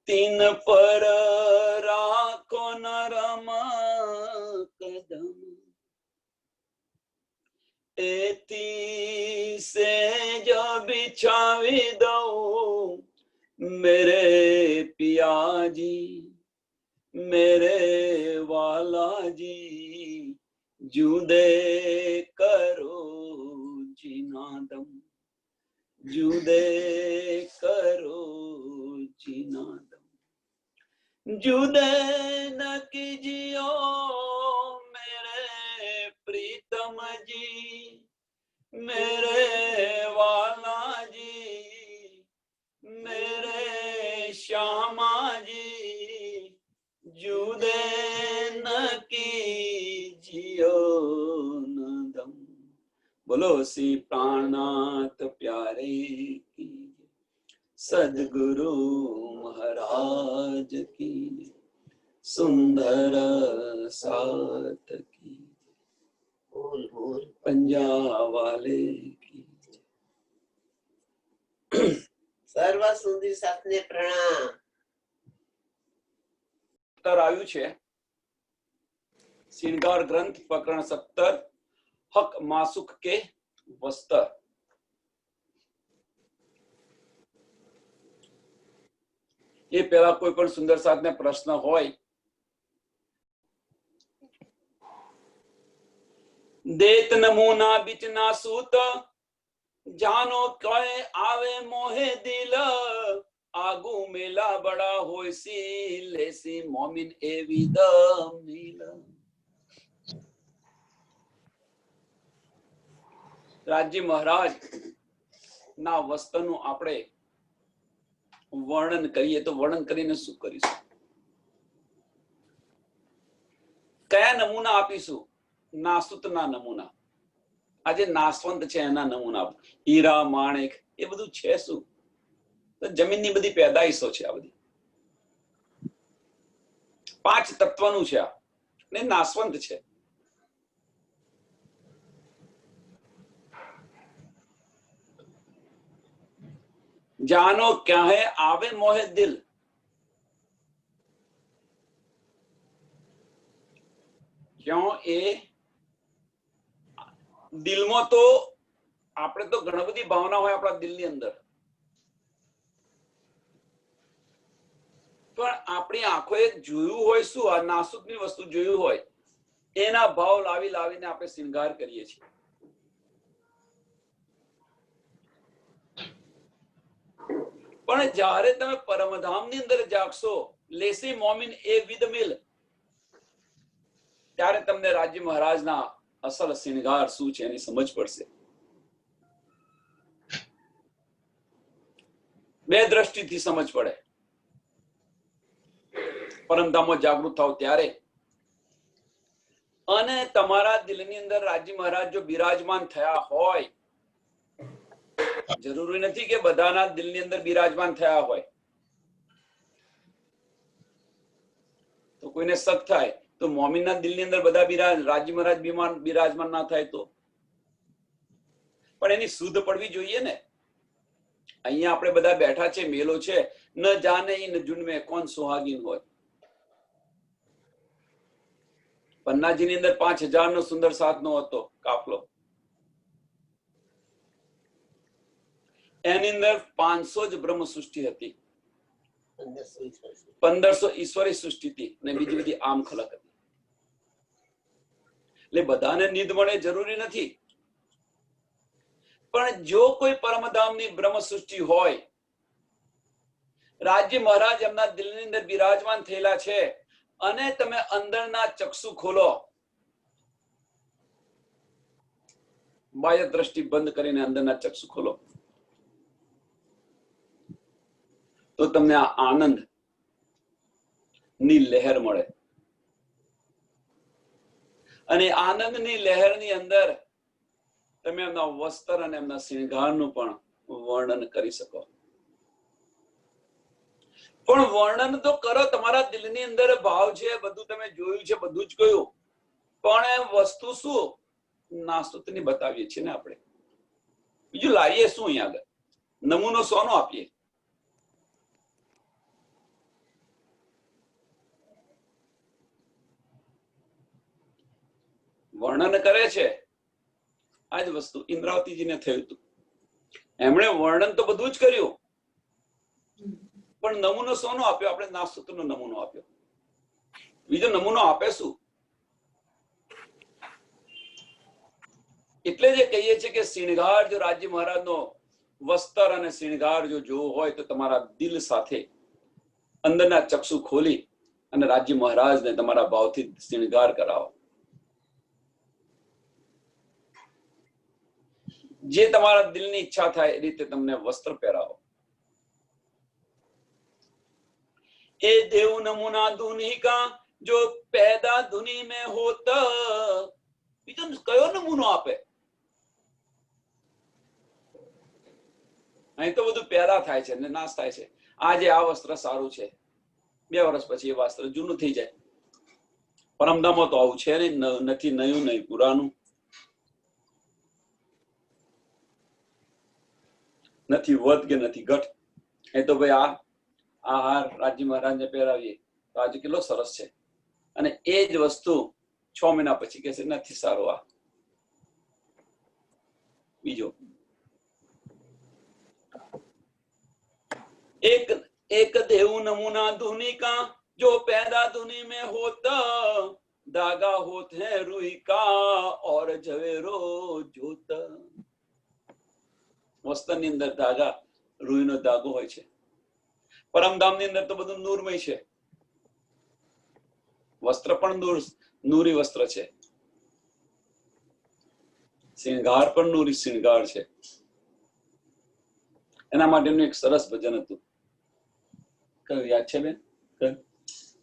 तीन पर राखो नरम कदम, एती से जो बिछावी दो मेरे पिया जी, मेरे वाला जी, जुदे करो जिनादम, जुदे करो जिनादम, जुदे न कीजियो मेरे प्रीतम जी, मेरे वाला जी, मेरे श्यामा जी, जुदे न कीजियो नदम। बोलो श्री प्राणनाथ प्यारे की, सदगुरु महाराज की, सुंदर साथ की, बोल बोल पंजाब वाले की। સર્વ સુંદર સાથને પ્રણામ. આવ્યું છે શ્રૃંગાર ગ્રંથ પ્રકરણ 17 હક માસુક કે વસ્ત્ર. એ પહેલા કોઈ પણ સુંદર સાથને પ્રશ્ન હોય, દેત નમૂના બીચ ના સૂત, જાનો કળે આવે મોહે દિલ, આગુ મેલા બડા હોય સી લેસી મોમિન એવી દમ નીલ. રાજજી મહારાજ ના વસ્ત્રનું આપણે વર્ણન કરીએ તો વર્ણન કરીને શું કરીશું? કયા નમૂના આપીશું? નાસુતના નમૂના. આજે નાસવંત છે એના નમૂના, હીરા માણેક એ બધું છે શું? તો જમીનની બધી પેદાઈશો છે. આ બધી 5 તત્વનું છે આ, ને નાસવંત છે. જાનો ક્યાંય આવે મોહે દિલ, ક્યાં એ દિલમાં તો આપણે તો ઘણી બધી ભાવના હોય આપણા દિલની અંદર, પણ આપણી આંખોએ જોયું હોય શું? આ નાસુકની વસ્તુ જોયું હોય એના ભાવ લાવી લાવીને આપણે શૃંગાર કરીએ છીએ. પણ જ્યારે તમે પરમધામની અંદર જાગશો, લેસી મોમિન એ વિદ મિલ, ત્યારે તમને રાજ્ય મહારાજના અસલ શૃંગાર શું છે એની સમજ પડશે. બે દ્રષ્ટિથી સમજ પડે. પરમધામમાં જાગૃત થાવ ત્યારે, અને તમારા દિલની અંદર રાજ્ય મહારાજ જો બિરાજમાન થયા હોય, જરૂરી નથી કે બધાના દિલની અંદર બિરાજમાન થયા હોય. તો કોઈને શક થાય તો મોમીનના દિલની અંદર બધા રાજ્ય મહારાજ બિરાજમાન ના થાય તો? પણ એની શુદ્ધ પડવી જોઈએ ને. અહીંયા આપણે બધા બેઠા છે, મેલો છે, ન જાને ઇન જુન મેં કોણ સુહાગીન હોય. પન્નાજીની અંદર 5000 નો સુંદર સાથનો હતો કાફલો. એની અંદર 500 જ બ્રહ્મ સૃષ્ટિ હતી, 1500 ઈશ્વરી સૃષ્ટિ હતી, અને બીજી બધી આમ ખલક હતી. એટલે બધાને નિધ મળે જરૂરી નથી, પણ જો કોઈ પરમધામની બ્રહ્મ સૃષ્ટિ હોય, રાજ્ય મહારાજ એમના દિલની અંદર બિરાજમાન થયેલા છે, અને તમે અંદરના ચક્ષુ ખોલો, બાહ્ય દ્રષ્ટિ બંધ કરીને અંદરના ચક્ષુ ખોલો, તો તમને આ આનંદ ની લહેર મળે. અને આનંદની લહેરની અંદર તમે એમના વસ્ત્ર અને એમના શૃંગારનું પણ વર્ણન કરી શકો. પણ વર્ણન તો કરો, તમારા દિલની અંદર ભાવ છે, બધું તમે જોયું છે, બધું જ કહ્યું, પણ વસ્તુ શું? નાસ્તુતની બતાવીએ છીએ ને આપણે. બીજું લાવીએ શું? અહીંયા આગળ નમૂનો સોનો આપીએ? વર્ણન કરે છે. આ જ વસ્તુ ઇન્દ્રાવતીજીને થયું હતું. એમણે વર્ણન તો બધું જ કર્યું, પણ નમૂનો શોનો આપ્યો? આપણે નાસૂતનો નમૂનો આપ્યો. બીજો નમૂનો આપે શું? એટલે જે કહીએ છીએ કે શિણગાર જો રાજ્ય મહારાજનો વસ્ત્ર અને શિણગાર જો જોવો હોય તો તમારા દિલ સાથે અંદરના ચક્ષુ ખોલી અને રાજ્ય મહારાજને તમારા ભાવથી શિણગાર કરાવો. જે તમારા દિલની ઈચ્છા થાય એ રીતે તમને વસ્ત્ર પહેરાવો. એ દેવ નમૂના ધુની કા જો પેદા ધુની में હોતા. બીજો કયો નમૂનો આપે? અહીં તો બધું પેદા થાય છે ને નાશ થાય છે. આજે આ વસ્ત્ર સારું છે, 2 વર્ષ પછી એ વસ્ત્ર જૂનું થઈ જાય. પરમધામમાં તો આવું છે ને, નથી નયું નહીં પુરાનું, નથી વધ કે નથી ઘટ. એ તો ભાઈ આ હાર રાજ્ય મહારાજને પહેરાવીએ તો આજે કેટલો સરસ છે, અને એ જ વસ્તુ 6 મહિના પછી કહેશે નથી સારું. આ બીજો एक देव नमूना धुनी का जो पैदा धुनी में होता. धागा होत है रुई का और झवेरो जोत. વસ્ત્રની અંદર ધાગા રૂઈનો ધાગો હોય છે. પરમધામની અંદર તો બધું નૂરમય છે. વસ્ત્ર પણ નૂરી વસ્ત્ર છે, શિણગાર પણ નૂરી શિણગાર છે. એના માટેનું એક સરસ ભજન હતું, કયું યાદ છે બેન?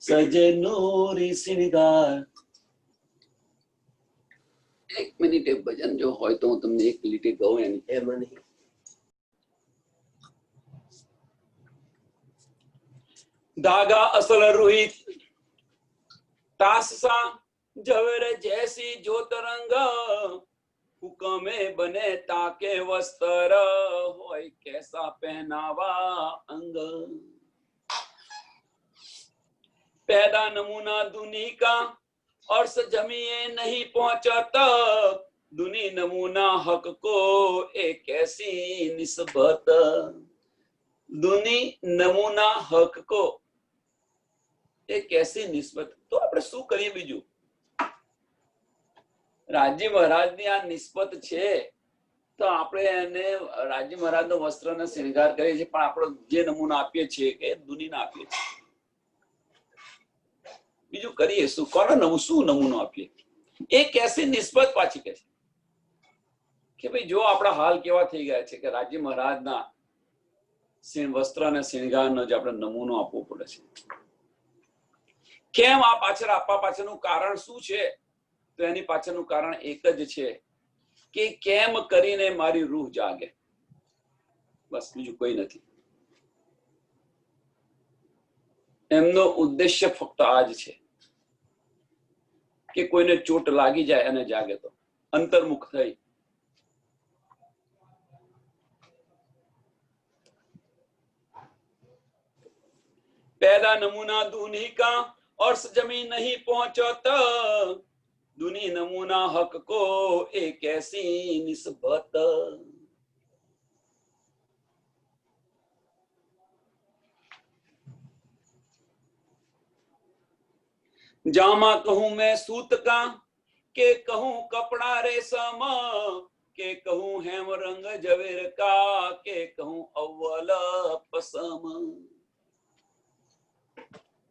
સજે નૂરી શિણગાર. 1 મિનિટ એ ભજન જો હોય તો હું તમને 1 લીટી કહું એની. એમાં નહીં. धागा असल रुई तास सा झवेर जैसी ज्योत रंग. हुक्मे बने ताके वस्त्र होय कैसा पहनावा अंग. पैदा नमूना दुनी का और जमीए नहीं पहुंचता. दुनी नमूना हक को एक कैसी निस्बत. दुनी नमूना हक को एक ऐसी નિસ્બત. તો આપણે શું કરીએ? બીજું રાજ્ય મહારાજની આ નિસ્બત છે તો આપણે એને રાજ્ય મહારાજનો વસ્ત્રનો શૃંગાર કરીએ છીએ, પણ આપણો જે નમૂનો આપીએ છીએ કે દુનીના આપીએ છીએ. બીજું કરીએ શું? કોનો શું નમૂનો આપીએ? એક એસી નિસ્બત પાછી કહે છે કે ભાઈ જો આપણા હાલ કેવા થઈ ગયા છે કે રાજ્ય મહારાજના વસ્ત્ર અને શૃંગારનો જે આપણે નમૂનો આપવો પડે છે. કેમ આ પાછળ આપવા પાછળનું કારણ શું છે? તો એની પાછળનું કારણ એક જ છે કે કેમ કરીને મારી રૂહ જાગે. બસ, બીજું કોઈ નથી. એમનો ઉદ્દેશ્ય ફક્ત આ જ છે કે કોઈને ચોટ લાગી જાય અને જાગે તો અંતર્મુખ થઈ. पैदा नमूना दूनी का और जमीन नहीं पहुंचता. दुनी नमूना हक को एक ऐसी निस्बत. जामा कहूं मैं सूत का के कहूं कपड़ा रेशम के कहूं हेम रंग जवेर का के कहूं अव्वल पसम.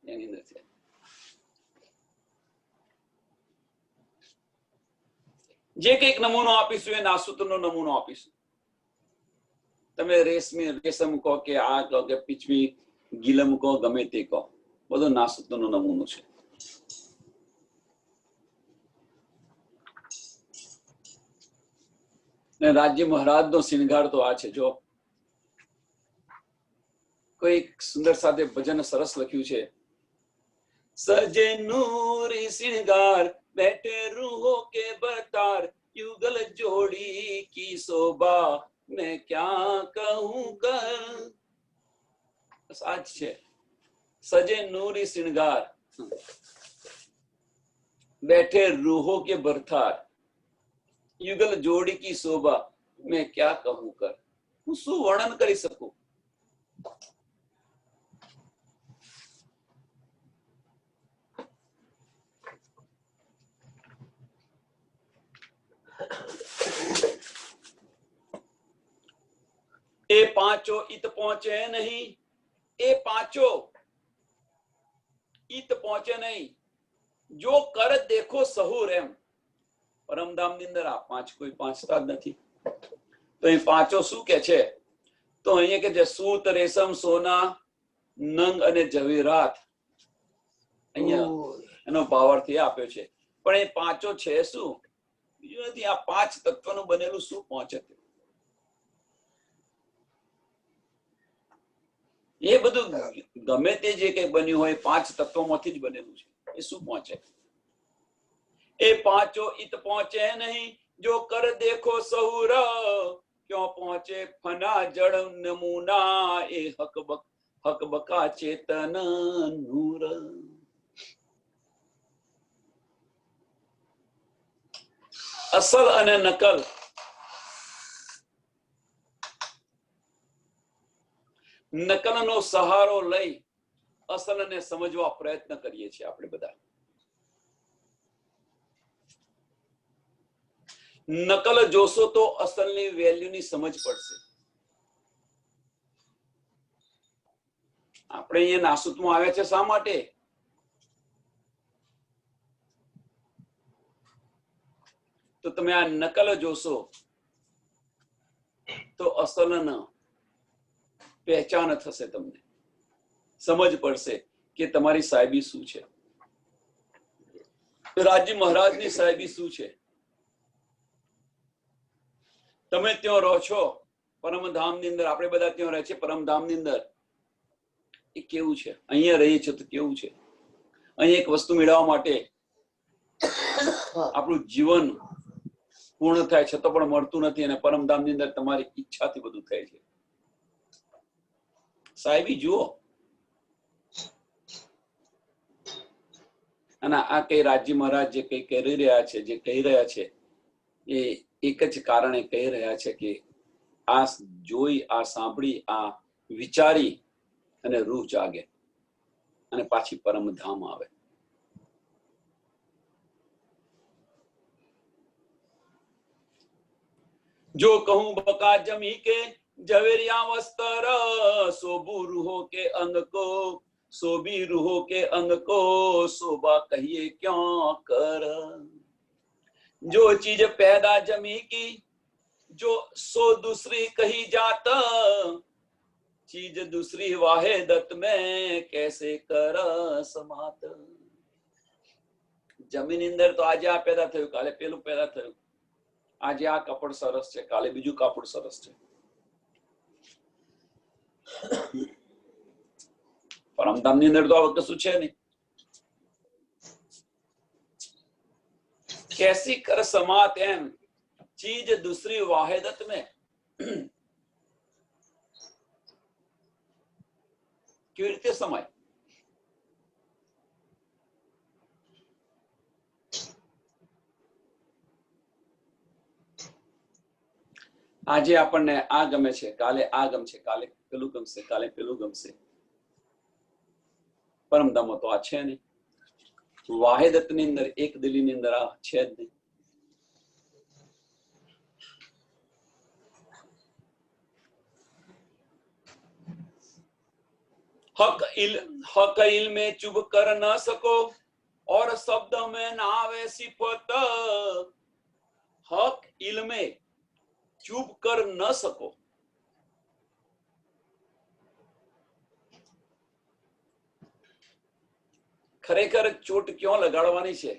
એની અંદર છે જે કઈક નમૂનો આપીશું એ નાસૂતનો નમૂનો આપીશું. તમે રેશમ કહો કે આ કહો કે પીછવી ગીલમ કહો, ગમે તે કહો, બધો નાસૂતનો નમૂનો છે. રાજ્ય મહારાજનો શૃંગાર તો આ છે. જો કોઈ સુંદર સાથે ભજન સરસ લખ્યું છે, सजे नूरी श्रृंगार बैठे रूहों के बतार युगल जोड़ी की शोभा मैं क्या कहूं कर. સાચ છે. સજે નૂરી શ્રૃંગાર बैठे रूहों के भरथार, युगल जोड़ी की शोभा, मैं क्या कहूं कर, હું શું વર્ણન કરી શકું? એ પાંચો ઈત પહોંચે નહીં, એ પાંચો ઈત પહોંચે નહીં, જો કર દેખો સહુર એમ. પરમધામની અંદર આ પાંચ કોઈ પાંચતા જ નથી. તો એ પાંચો શું કે છે? તો અહીંયા કે છે સૂત, રેશમ, સોના, નંગ અને જવેરાત. અહીંયા એનો ભાવાર્થ એ આપ્યો છે. પણ એ પાંચો છે શું? બીજું નથી. આ પાંચ તત્વનું બનેલું શું પહોંચે? એ બધું ગમે તે જે કઈ બન્યું હોય પાંચ તત્વોમાંથી જ બનેલું છે. એ શું પહોંચે? એ પાંચો ઈત પહોંચે નહીં, જો કર દેખો સહુર, ક્यों पहुंचे फना जड़ नमूना, ए हक बका चेतन नूर. અસલ અને નકલ, નકલનો સહારો લઈ અસલને સમજવા પ્રયત્ન કરીએ છીએ આપણે બધા. નકલ જોશો તો અસલની વેલ્યુની સમજ પડશે. આપણે અહીંયા નાસુતમાં આવ્યા છે શા માટે? તો તમે આ નકલ જોશો તો અસલના પહેચાન થશે, તમને સમજ પડશે કે તમારી સાહેબી શું છે, રાજી મહારાજની સાહેબી શું છે. તમે ત્યાં રહો છો પરમધામની અંદર, આપણે બધા ત્યાં રહે છે પરમધામની અંદર. એ કેવું છે? અહીંયા રહીએ છીએ તો કેવું છે? અહીંયા એક વસ્તુ મેળવવા માટે આપણું જીવન પૂર્ણ થાય છતાં પણ મળતું નથી, અને પરમધામની અંદર તમારી ઈચ્છાથી બધું થાય છે. સાહેબી જુઓ. અને આ કઈ રાજી મહારાજ જે કઈ કરી રહ્યા છે, જે કહી રહ્યા છે, એ એક જ કારણે કહી રહ્યા છે કે આ જોઈ, આ સાંભળી, આ વિચારી અને રૂહ જાગે અને પાછી પરમધામ આવે. જો કહું બકા જમી કે ઝવેરિયા વસ્ત્ર, શોભુ રૂહો કે અંગ કો, શોભી રૂહો કે અંગ કો, શોભા કહીએ ક્યાં કર. जो चीज पैदा जमी की, जो सो दूसरी कही जात, चीज दूसरी वाहिदत में कैसे कर समात. જમીન અંદર તો આજે આ પેદા થયું, કાલે પેલું પેદા થયું. આજે આ કાપડ સરસ છે, કાલે બીજું કાપડ સરસ છે. પરમધામની અંદર તો આ કશું છે નહીં. कैसी कर समात एम, चीज दूसरी वाहिदत में. કેવી રીતે સમાય? આજે આપણને આ ગમે છે, કાલે આ ગમશે, કાલે પેલું ગમશે, કાલે પેલું ગમશે. પરમધામમાં તો આ છે નહીં. વાહિદતની અંદર, એક દિલીની અંદર આ છે જ નહીં. हक इल में चुभ कर न सको और शब्द में ना आवे सिफत. हक इल में चुभ कर न सको. ખરેખર ચોટ ક્યાં લગાડવાની છે?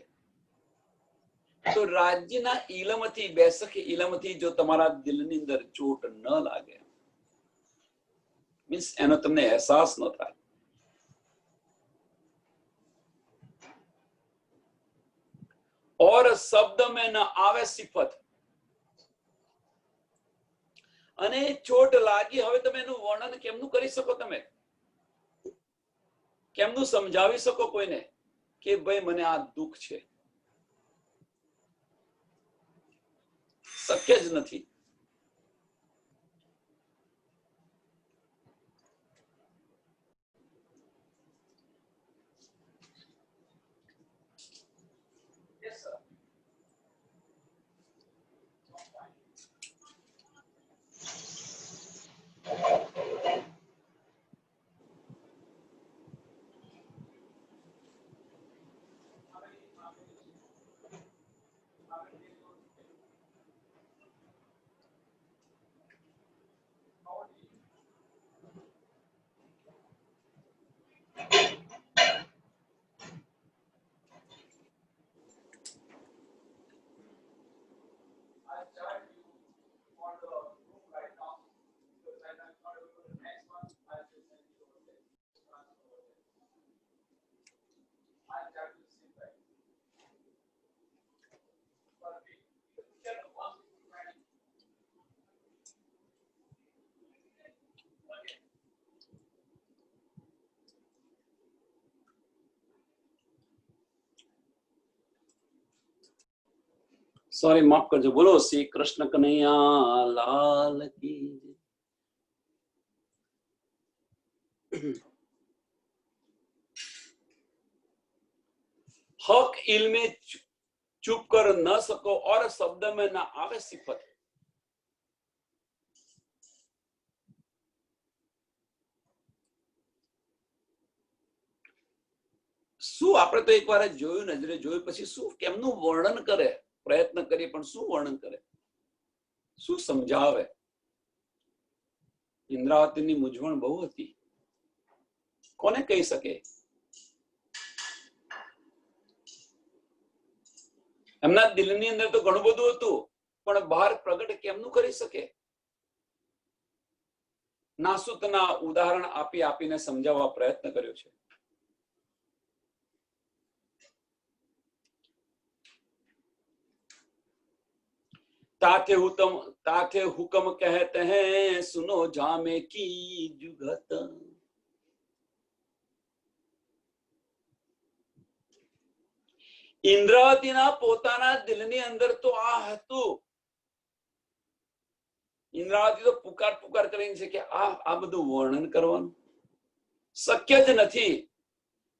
તો રાજ્યના ઇલમથી, બેસક ઇલમથી જો તમારા દિલની અંદર ચોટ ન લાગે, મીન્સ એનો તમને અહેસાસ ન થાય, और शब्द में न आवे सिफत, અને ચોટ લાગી, હવે તમે એનું વર્ણન કેમનું કરી શકો? તમે કેમનું સમજાવી શકો કોઈને કે ભાઈ મને આ દુઃખ છે? શક્ય જ નથી. સોરી, માફ કરજો. બોલો શ્રી કૃષ્ણ કનૈયા લાલ કી જય. हक इल्मे चुप कर न सको और शब्द में न आवे सिफत. શું આપણે તો એકવાર જોયું, નજરે જોયું, પછી શું કેમનું વર્ણન કરે, પ્રયત્ન કરીએ પણ શું વર્ણન કરે, શું સમજાવે. ઇન્દ્રાવતીની મૂંઝવણ બહુ હતી. કોને કહી શકે? એમના દિલની અંદર તો ઘણું બધું હતું, પણ બહાર પ્રગટ કેમનું કરી શકે? નાસુતના ઉદાહરણ આપી આપીને સમજાવવા પ્રયત્ન કર્યો છે. ताके हुक्म कहते हैं सुनो जामे की जुगत. ઇન્દ્રાવતીના પોતાના દિલની અંદર તો આ હતું. ઇન્દ્રાવતી તો પુકાર પુકાર કરીને છે કે આ બધું વર્ણન કરવાનું શક્ય જ નથી.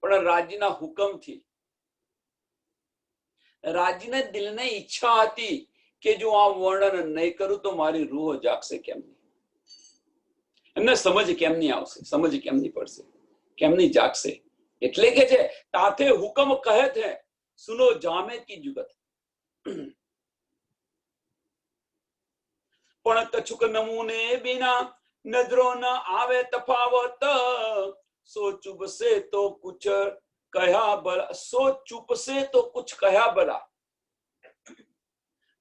પણ રાજીના હુકમથી, રાજીના દિલને ઈચ્છા હતી કે જો આ વર્ણન નહીં કરું તો મારી રૂહ જાગશે કેમ નહીં, એમને સમજ કેમ નહીં આવશે, સમજ કેમ નહીં પડશે, કેમ નહીં જાગશે. એટલે કે છે તાતે હુકમ કહે છે સુનો જામે કી જુગત. પણ કછુક નમૂને બિના નજરો ન આવે તફાવત. સો ચુપસે તો કુછ કહ્યા ભલા, સો ચુપસે તો કુછ કહ્યા ભલા.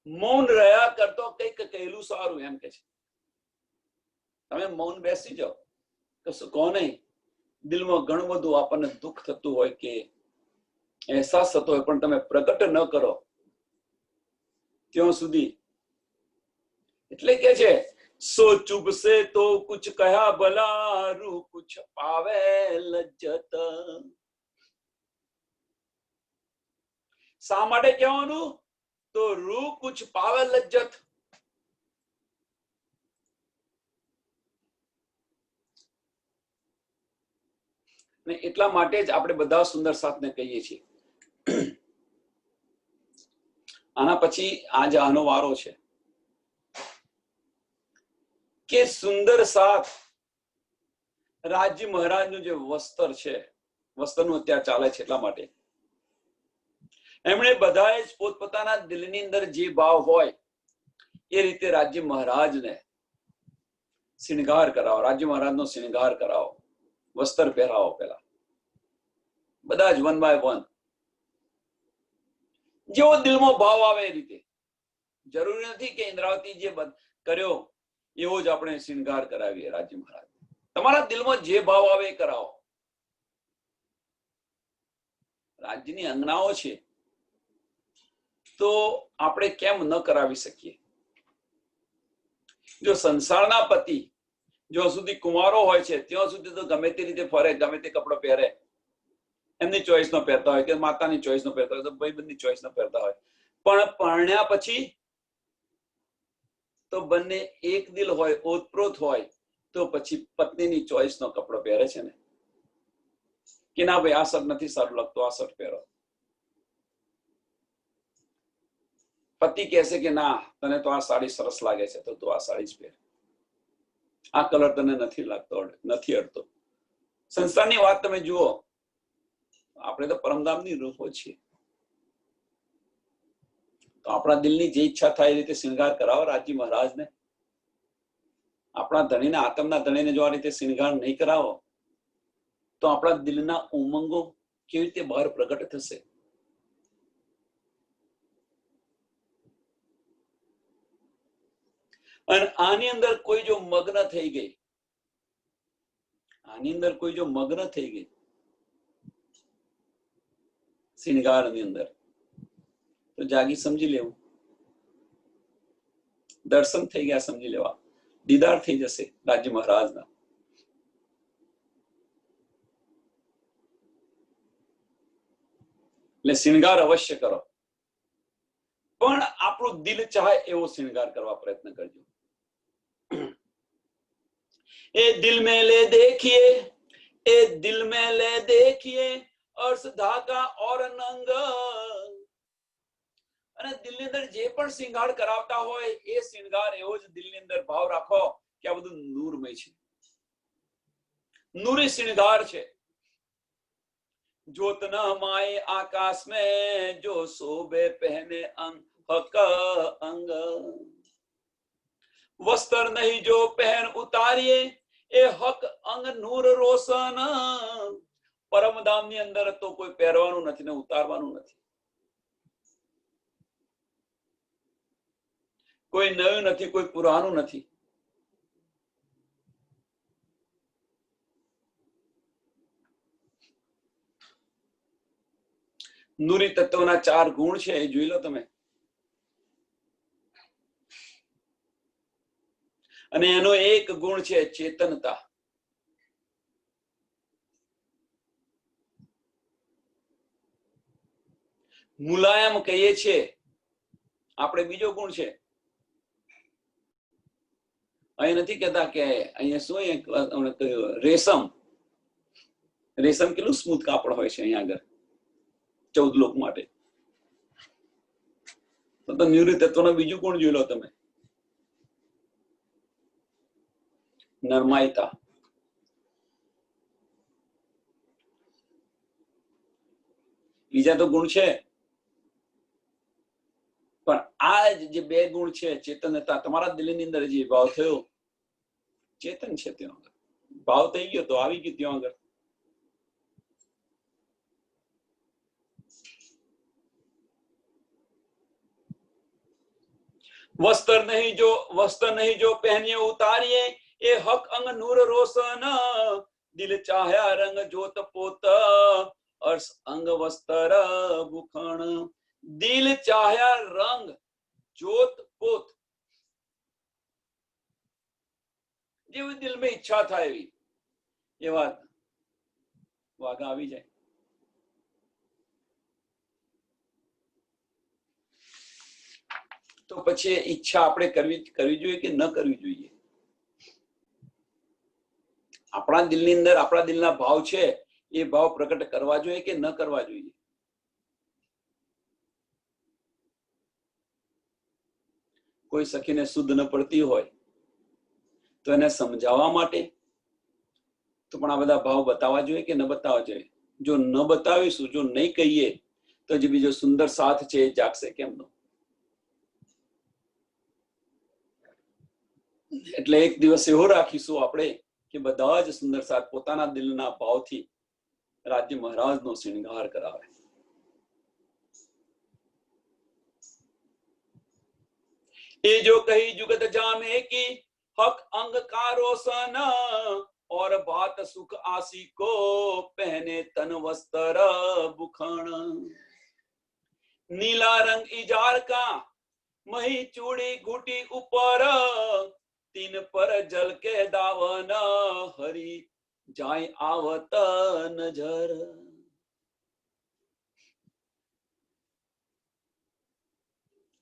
મૌન રહ્યા કરતો કઈક કહેલું સારું, એમ કે છે. તમે મૌન બેસી જાઓ, કશું કહો નહીં. દિલમાં ઘણું બધું આપણને દુઃખ થતું હોય કે અહેસાસ થતો હોય, પણ તમે પ્રગટ ન કરો ત્યાં સુધી. એટલે કે છે સો ચુપસે તો કુછ કહ્યા ભલા, રૂ કુછ પાવે લજ્જત. શા માટે કહેવાનું? તો રૂ કુછ પાવે લજ્જત. ને એટલા માટે જ આપણે બધા સુંદર સાથને કહીએ છીએ. આના પછી આજે આનો વારો છે કે સુંદર સાથ રાજ્ય મહારાજનું જે વસ્ત્ર છે, વસ્ત્રનું અત્યારે ચાલે છે, એટલા માટે એમણે બધાએ જ પોતપોતાના દિલની અંદર જે ભાવ હોય એ રીતે રાજ્ય મહારાજને શૃંગાર કરાવો, રાજ્ય મહારાજનો શૃંગાર કરાવો, વસ્ત્ર પહેરાવો. પેલા બધા જ વન બાય વન જેવો દિલમાં ભાવ આવે એ રીતે. જરૂરી નથી કે ઇન્દ્રાવતી જે કર્યો એવો જ આપણે શૃંગાર કરાવીએ રાજ્ય મહારાજ. તમારા દિલમાં જે ભાવ આવે એ કરાવો. રાજ્યની અંગનાઓ છે તો આપણે કેમ ન કરાવી શકીએ? જો સંસારના પતિ જ્યાં સુધી કુંવારો હોય છે ત્યાં સુધી તો ગમે તે રીતે ફરે, ગમે તે કપડો પહેરે, એમની ચોઈસ નો પહેરતા હોય કે માતાની ચોઈસ નો પહેરતા હોય, ભાઈબંધની ચોઈસ નો પહેરતા હોય. પણ પરણ્યા પછી તો બંને એક દિલ હોય, ઓતપ્રોત હોય, તો પછી પત્નીની ચોઈસનો કપડો પહેરે છે ને કે ના ભાઈ આ શર્ટ નથી સારું લાગતું, આ શર્ટ પહેરો. પતિ કહેશે કે ના તને તો આ સાડી સરસ લાગે છે તો તું આ સાડી જ પહેર, આ કલર તને નથી લાગતો, નથી અડતો. સંસારની વાત તમે જુઓ, આપણે તો પરમધામની રૂપો છીએ, તો આપણા દિલની જે ઈચ્છા થાય એ રીતે શૃંગાર કરાવો રાજી મહારાજને. આપણા ધણીને, આતમના ધણીને જો આ રીતે શૃંગાર નહીં કરાવો તો આપણા દિલના ઉમંગો કેવી રીતે બહાર પ્રગટ થશે? અને આની અંદર કોઈ જો મગ્ન થઈ ગઈ, આની અંદર કોઈ જો મગ્ન થઈ ગઈ શૃંગારની અંદર, તો જાગી સમજી લેવું, દર્શન થઈ ગયા સમજી લેવા, દીદાર થઈ જશે રાજ્ય મહારાજના. એટલે શૃંગાર અવશ્ય કરો, પણ આપણું દિલ ચાહે એવો શૃંગાર કરવા પ્રયત્ન કરજો. એ દિલ में ले देखिए, ए दिल में ले देखिए अर्श धागा और नंग. અને દિલની અંદર જે પણ શૃંગાર કરાવતા હોય એ શૃંગાર એવો જ દિલની અંદર ભાવ રાખો કે આ બધું નૂરમય છે, નૂરી શૃંગાર છે. जोत न माए आकाश में जो शोभे पहने अंग हक अंग. वस्त्र नहीं जो पहन उतारिए ए हक अंग नूर रोशन. પરમધામ ની અંદર તો કોઈ પહેરવાનું નથી ને ઉતારવાનું નથી, કોઈ નવું નથી, કોઈ પુરાણું નથી. નૂરી તત્વના 4 ગુણ છે એ જોઈ લો તમે. અને એનો એક ગુણ છે ચેતનતા. મુલાયમ કહીએ છીએ આપણે, બીજો ગુણ છે. અહીં નથી કહેતા કે અહીંયા શું રેશમ, રેશમ કેટલું સ્મૂથ કાપડ હોય છે અહીંયા આગળ 14 લોક માટે. તો ન્યુરી તત્વનો બીજું ગુણ જોઈ લો તમે, નરમાઈતા. બીજા તો ગુણ છે, પણ આ જે 2 ગુણ છે ચેતનતા, તમારા દિલની અંદર જે ભાવ થયો ચેતન છે, ત્યાં આગળ ભાવ થઈ ગયો તો આવી ગયું ત્યાં આગળ. वस्त्र नहीं जो पहनिए उतारिए ए हक अंग नूर रोशन. दिल चाह्या रंग जोत पोत अर्श अंग वस्त्र भूषण. दिल चाह्या रंग जोत पोत, જેવી દિલ में ઈચ્છા થાય એવી એવા વાઘા આવી જાય. તો પછી ઈચ્છા આપણે કરવી જોઈએ કે ન કરવી જોઈએ? આપણા દિલની અંદર આપણા દિલના ભાવ છે એ ભાવ પ્રકટ કરવા જોઈએ કે ન કરવા જોઈએ? કોઈ સખીને શુદ્ધ ન પડતી હોય તો એને સમજાવવા માટે તો પણ આ બધા ભાવ બતાવવા જોઈએ કે ન બતાવવા જોઈએ? જો ન બતાવીશું, જો નહીં કહીએ તો જે બીજો સુંદર સાથ છે એ જાગશે કેમનો? એટલે એક દિવસ એવો રાખીશું આપણે કે બધા જ સુંદર સાથ પોતાના દિલના ભાવથી રાજ્ય મહારાજનો શૃંગાર કરાવે. એ જો કહી જુગત જામે કી हक अंग का रोशन और बात सुख आसी को पहने तन वस्त्र भूषण. नीला रंग इजार का मही चूड़ी घुटी ऊपर तीन पर जल के दावन हरी जाय आवत नजर.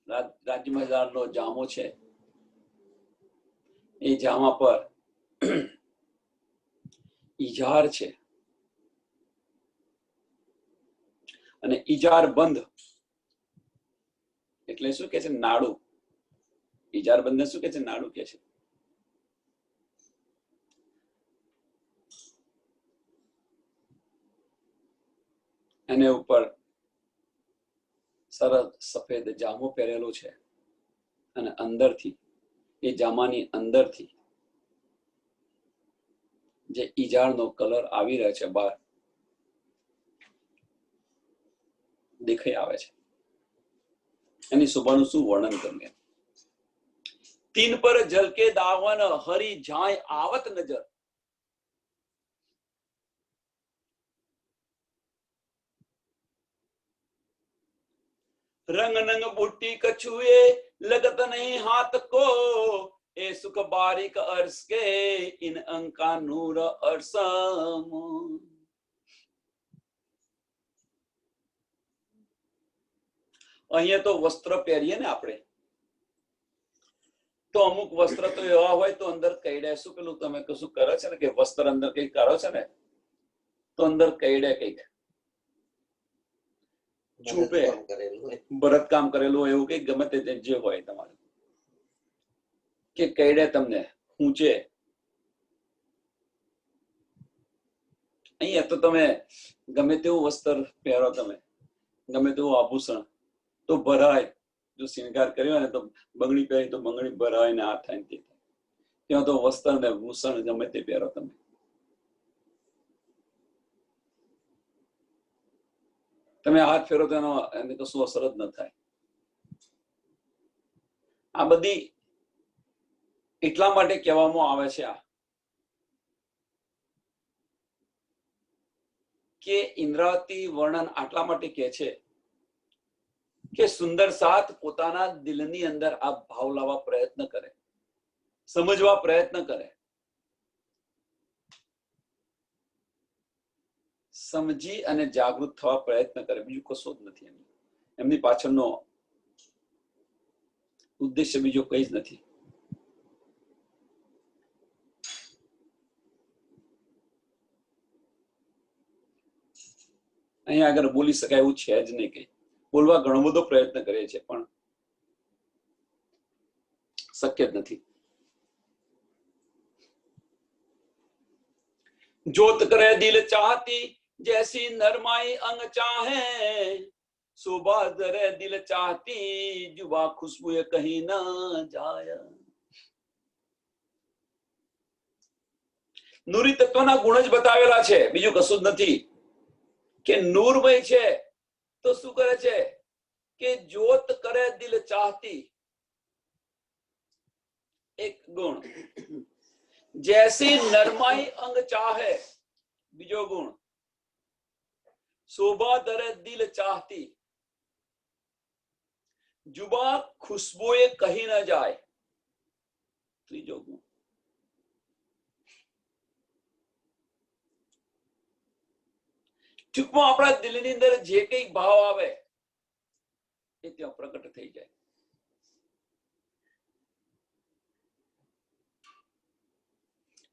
રાજ્ય મહારાજનો જામો છે એ જામા પર ઈજાર છે અને ઈજાર બંધ એટલે શું કે છે? નાડું. ઈજાર બંધ શું કે છે? નાડું કે છે. એને ઉપર સરસ સફેદ જામો પહેરેલો છે અને અંદરથી એ જામાની અંદરથી જે ઈજારનો કલર આવી રહ્યો છે બહાર દેખાઈ આવે છે. એની શોભાનું શું વર્ણન કરું? તીન પર ઝલકે દાવન હરી જાય આવત નજર. रंग नंग बूटी कछुए लगत नहीं हाथ को ए सुख बारीक अर्श के इन अंका नूर अरसम. અહીંયા તો વસ્ત્ર પહેરીએ ને આપણે, તો અમુક વસ્ત્ર તો એવા હોય તો અંદર કઈડે શું પેલું તમે કશું કરો છે ને કે વસ્ત્ર અંદર કઈક કરો છો ને તો અંદર કઈડે કઈક ચૂપે, ભરતકામ કરેલું હોય એવું કઈક ગમે તે જે હોય તમારે કે કઈડે તમને ઊંચે. અહીંયા તો તમે ગમે તેવું વસ્ત્ર પહેરો, તમે ગમે તેવું આભૂષણ તો ભરાય. જો શૃંગાર કર્યો ને તો બંગડી પહેરી તો બંગડી ભરાય ને આ થાય ને તે થાય. ત્યાં તો વસ્ત્ર ને ભૂષણ ગમે તે પહેરો તમે. તમે હાથ ફેરો તો એને કશું અસર જ ન થાય. આ બધી એટલા માટે કહેવામાં આવે છે આ કે ઇન્દ્રાવતી વર્ણન આટલા માટે કહે છે કે સુંદર સાથ પોતાના દિલની અંદર આ ભાવ લાવવા પ્રયત્ન કરે, સમજવા પ્રયત્ન કરે, સમજી અને જાગૃત થવા પ્રયત્ન કરે. બીજું કશું જ નથી. એમની પાછળનો ઉદ્દેશ્ય બીજો કઈ જ નથી. અહીંયા આગળ બોલી શકાય એવું છે જ નહીં. કઈ બોલવા ઘણો બધો પ્રયત્ન કરે છે પણ શક્ય જ નથી. જોત કરે દિલ ચાહતી जैसी नरमाई अंग चाहे शोभा दरे दिल चाहती जुबा खुशबू कहीं ना जाय. નૂરી તત્વના ગુણ જ બતાવેલા છે, બીજું કશું જ નથી. કે નૂરમય છે તો શું કરે છે કે જોત કરે દિલ ચાહતી, એક ગુણ. जैसी नरमाई अंग चाहे, બીજો ગુણ. शोभा दरे दिल चाहती जुबा खुशबुए कहीं न जाए, ત્રીજો ગુણ. ટૂંકમાં આપણા દિલની અંદર જે કઈ ભાવ આવે એ ત્યાં પ્રગટ થઈ જાય.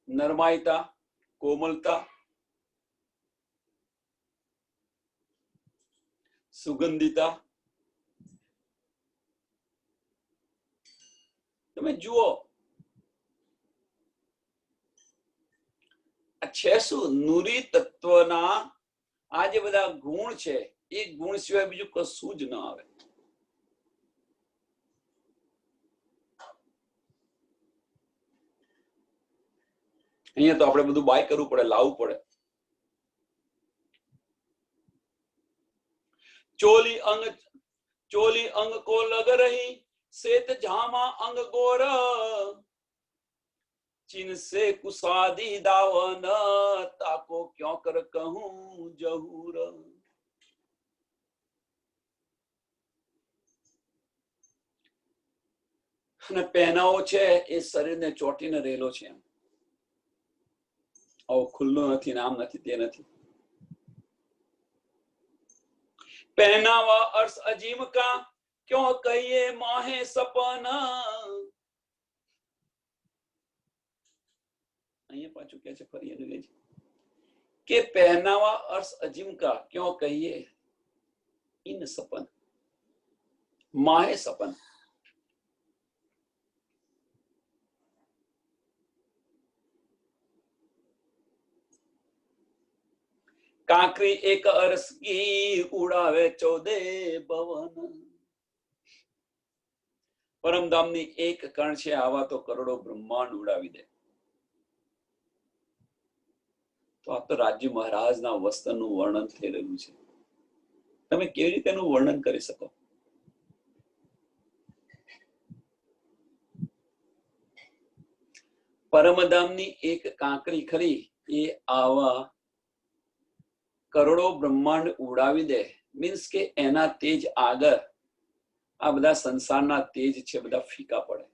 નરમાઈતા, કોમલતા, સુગંધિતા. તમે જુઓ છે શું? નૂરી તત્વના આ જે બધા ગુણ છે એ ગુણ સિવાય બીજું કશું જ ન આવે. અહીંયા તો આપણે બધું બાય કરવું પડે, લાવવું પડે. चोली अंग को लग रही सेत झामा अंग गोर चिन से कुसादी दावन ताको क्यों कर कहूं जहूर. અને પહેનાવો છે એ શરીરને ચોટીને રહેલો છે. આવો ખુલ્લો નથી, નામ નથી, તે નથી. पहनावा अर्श अजीम का क्यों कहिए माहे सपना. અહીંયા પાછું કે છે ફરી એનું લેજે કે પહેનાવા अर्श अजीम का क्यों कहिए इन सपन माहे सपन। काकरी एक अरस की उड़ावे 14 भवन। પરમધામની એક કણ છે આવા તો કરોડો બ્રહ્માંડ ઉડાવી દે। તો આ તો રાજ્ય મહારાજના વસ્ત્રનું વર્ણન થઈ રહ્યું છે। તમે કેવી રીતે એનું વર્ણન કરી શકો? પરમધામની એક કાંકરી ખરી એ આવા કરોડો બ્રહ્માંડ ઉડાવી દે મીન્સ કે એના તેજ આગળ આ બધા સંસારના તેજ છે બધા ફીકા પડે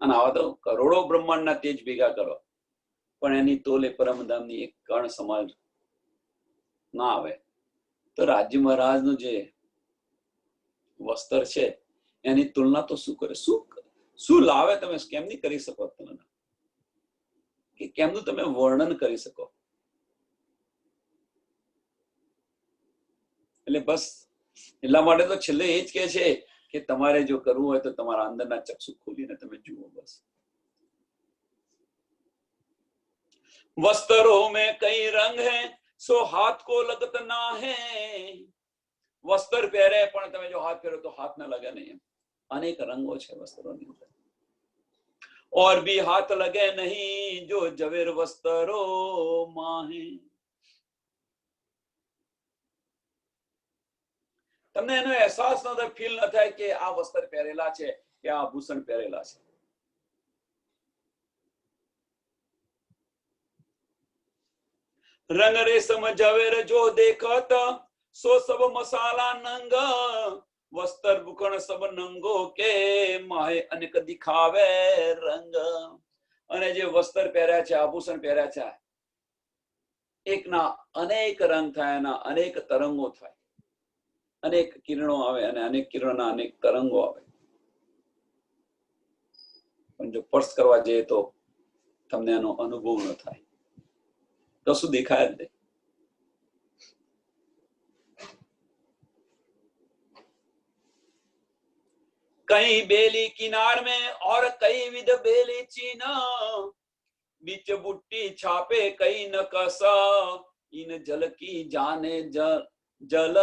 અને આવા તો કરોડો બ્રહ્માંડના તેજ ભેગા કરો પણ એની તોલે પરમધામની એક કણ સમાજ ના આવે। તો રાજ્ય મહારાજનું જે વસ્ત્ર છે એની તુલના તો શું કરે, શું લાવે? તમે કેમની કરી શકો તુલના, કે કેમનું તમે વર્ણન કરી શકો? એટલે બસ એટલા માટે તો છેલ્લે એ જ કે છે કે તમારે જો કરવું હોય તો તમારા અંદરના ચક્ષુ ખોલીને તમે જુઓ બસ। वस्त्रों में कई रंग है सो हाथ को लगत ना है। वस्त्र પહેરે પણ તમે જો હાથ ફેરો તો હાથ ના લગે નહીં। અનેક રંગો છે વસ્ત્રોની અંદર। और भी हाथ लगे नहीं जो जवेर वस्त्रो माहे। તમને એનો અહેસાસ ન થાય, ફીલ ન થાય કે આ વસ્ત્ર પહેરેલા છે કે આ આભૂષણ પહેરેલા છે। रंग रेशम जवेर जो देखत सो सब मसाला नंग। वस्त्र भूषण सब नंगो के माहे अनेक दिखावे रंग। અને જે વસ્ત્ર પહેર્યા છે, આભૂષણ પહેર્યા છે, એકના અનેક રંગ થાય, એના અનેક તરંગો થાય, અનેક કિરણો આવે અને અનેક કિરણોના અનેક તરંગો આવે। પણ જો સ્પર્શ કરવા જઈએ તો તમને એનો અનુભવ ન થાય, કશું દેખાય જ નહીં। कहीं बेली किनार में और कई विध बेली चीना। बीच बुट्टी छापे कई नकसा इन जल की जाने जल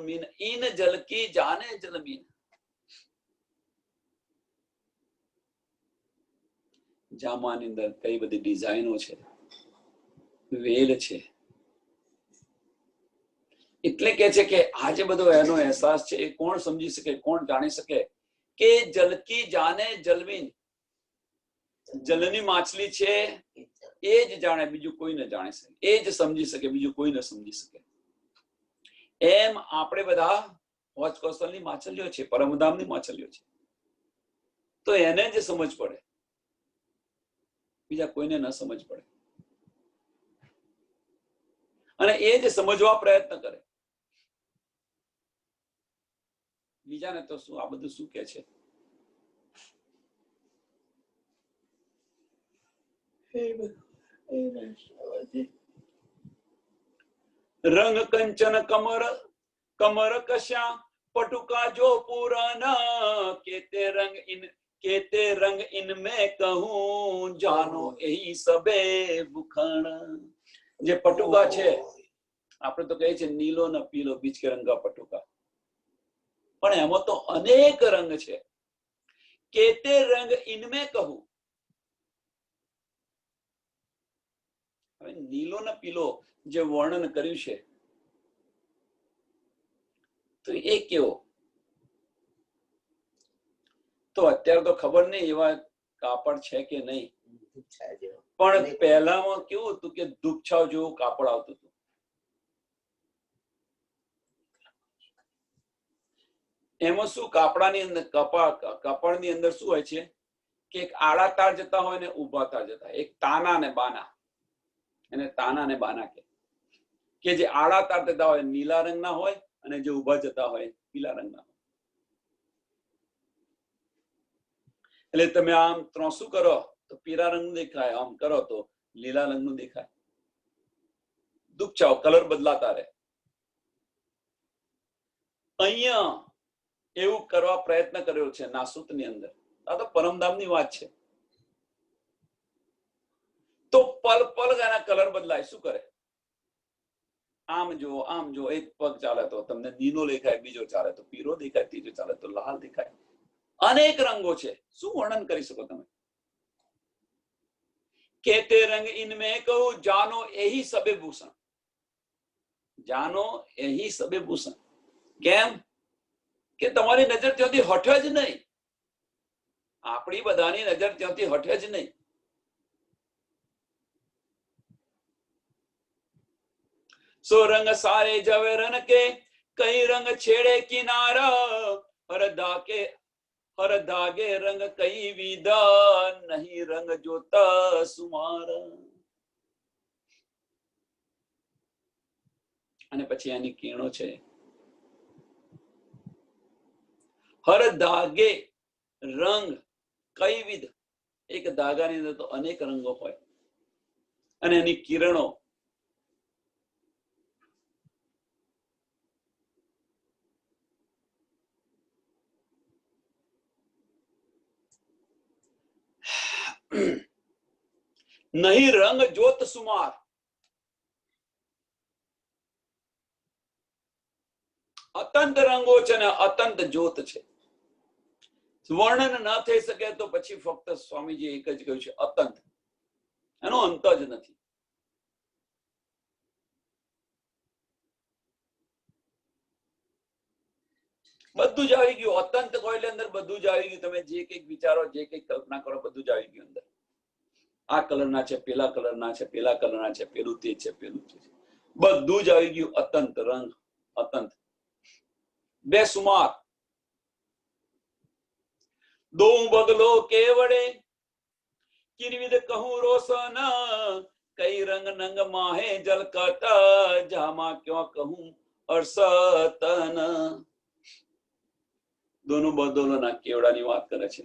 मीन। इन जल की जाने जल मीन। જામાની અંદર કઈ બધી ડિઝાઇનો છે, વેલ છે। એટલે કે છે કે આજે બધો એનો અહેસાસ છે એ કોણ સમજી શકે, કોણ જાણી શકે કે જલ કી જાને જલમીન। જલની માછલી છે એ જ જાણે, બીજું કોઈ ન જાણી શકે, એ જ સમજી શકે, બીજું કોઈ ન સમજી શકે। એમ આપણે બધા હોજ કૌશલની માછલીઓ છે, પરમધામની માછલીઓ છે, તો એને જ સમજ પડે, બીજા કોઈને ન સમજ પડે। અને એ જ સમજવા પ્રયત્ન કરે, બીજાને તો શું આ બધું શું કે છે। रंग कंचन कमर कमर कशा पटुका जो पुराना। केते रंग इनमें कहूं जानो यही सबे बुखाना। જે પટુકા છે આપણે તો કહીએ છીએ નીલો ને પીલો બીજ કે રંગા પટુકા, પણ એમાં તો અનેક રંગ છે। કેતે રંગ ઇનમે કહું, હવે નીલો ને પીલો જે વર્ણન કર્યું છે તો એ કેવો? તો અત્યારે તો ખબર નહીં એવા કાપડ છે કે નહીં, પણ પહેલામાં કેવું હતું કે ધૂપછાવ જેવું કાપડ આવતું હતું। એમાં શું કાપડાની અંદર કાપડની અંદર શું હોય છે કે એક આડા તાર જતા હોય ને ઊભા તાર જતા, એક તાના ને બાના, એને તાના ને બાના કે જે આડા તાર જતા હોય નીલા રંગના હોય અને જે ઊભા જતા હોય પીલા રંગના હોય। એટલે તમે આમ ત્રોસું કરો તો પીળા રંગ દેખાય, આમ કરો તો લીલા રંગનું દેખાય. દુપચાવ કલર બદલાતા રહે. અહીંયા એવું કરવા પ્રયત્ન કર્યો છે નાસુતની અંદર. આ તો પરમધામની વાત છે. તો પલ પલ એના કલર બદલાય. શું કરે? આમ જો એક પગ ચાલે તો તમને નીલો દેખાય, બીજો ચાલે તો પીળો દેખાય, ત્રીજો ચાલે તો લાલ દેખાય. અનેક રંગો છે. શું વર્ણન કરી શકો તમે? કેતે રંગ ઇનમેં કહું જાનો એહી સબે ભૂષણ. જાનો એહી સબે ભૂષણ. કેમ કે તમારી નજર ત્યાંથી હટે જ નહીં. આપણી બધાની નજર ત્યાંથી હટે જ નહીં. સો રંગ સારે જવે રન કે કઈ રંગ છેડે કિનારા. હર ધાગે રંગ કઈ વિધા નહીં રંગ જોતા સુમારા. અને પછી આની કિરણો છે. હર ધાગે રંગ કઈ વિધ. એક ધાગાની અંદર તો અનેક રંગો હોય અને એની કિરણો નહીં રંગ જોત સુમાર. અતંત રંગો છે ને અતંત જ્યોત છે. વર્ણન ન થઈ શકે તો પછી ફક્ત સ્વામીજી એક જ કહ્યું છે અતંત. એનો અંત જ નથી. બધું જ આવી ગયું. અતંત કોઈલે અંદર બધું જ આવી ગયું. તમે જે કંઈક વિચારો, જે કંઈક કલ્પના કરો, બધું જ આવી ગયું અંદર. આ કલરના છે, પેલા કલરના છે, પેલા કલરના છે, પેલું તે છે, પેલું તે છે, બધું જ આવી ગયું. અતંત રંગ, અતંત બેસુમાર. દો બગલો કેવડે કિરવિદ કહું રોશન. કઈ રંગ નંગ માહે જલકટ જામા ક્યો કહું અરસતન. દોનો બદલોના કેવડાની વાત કરે છે.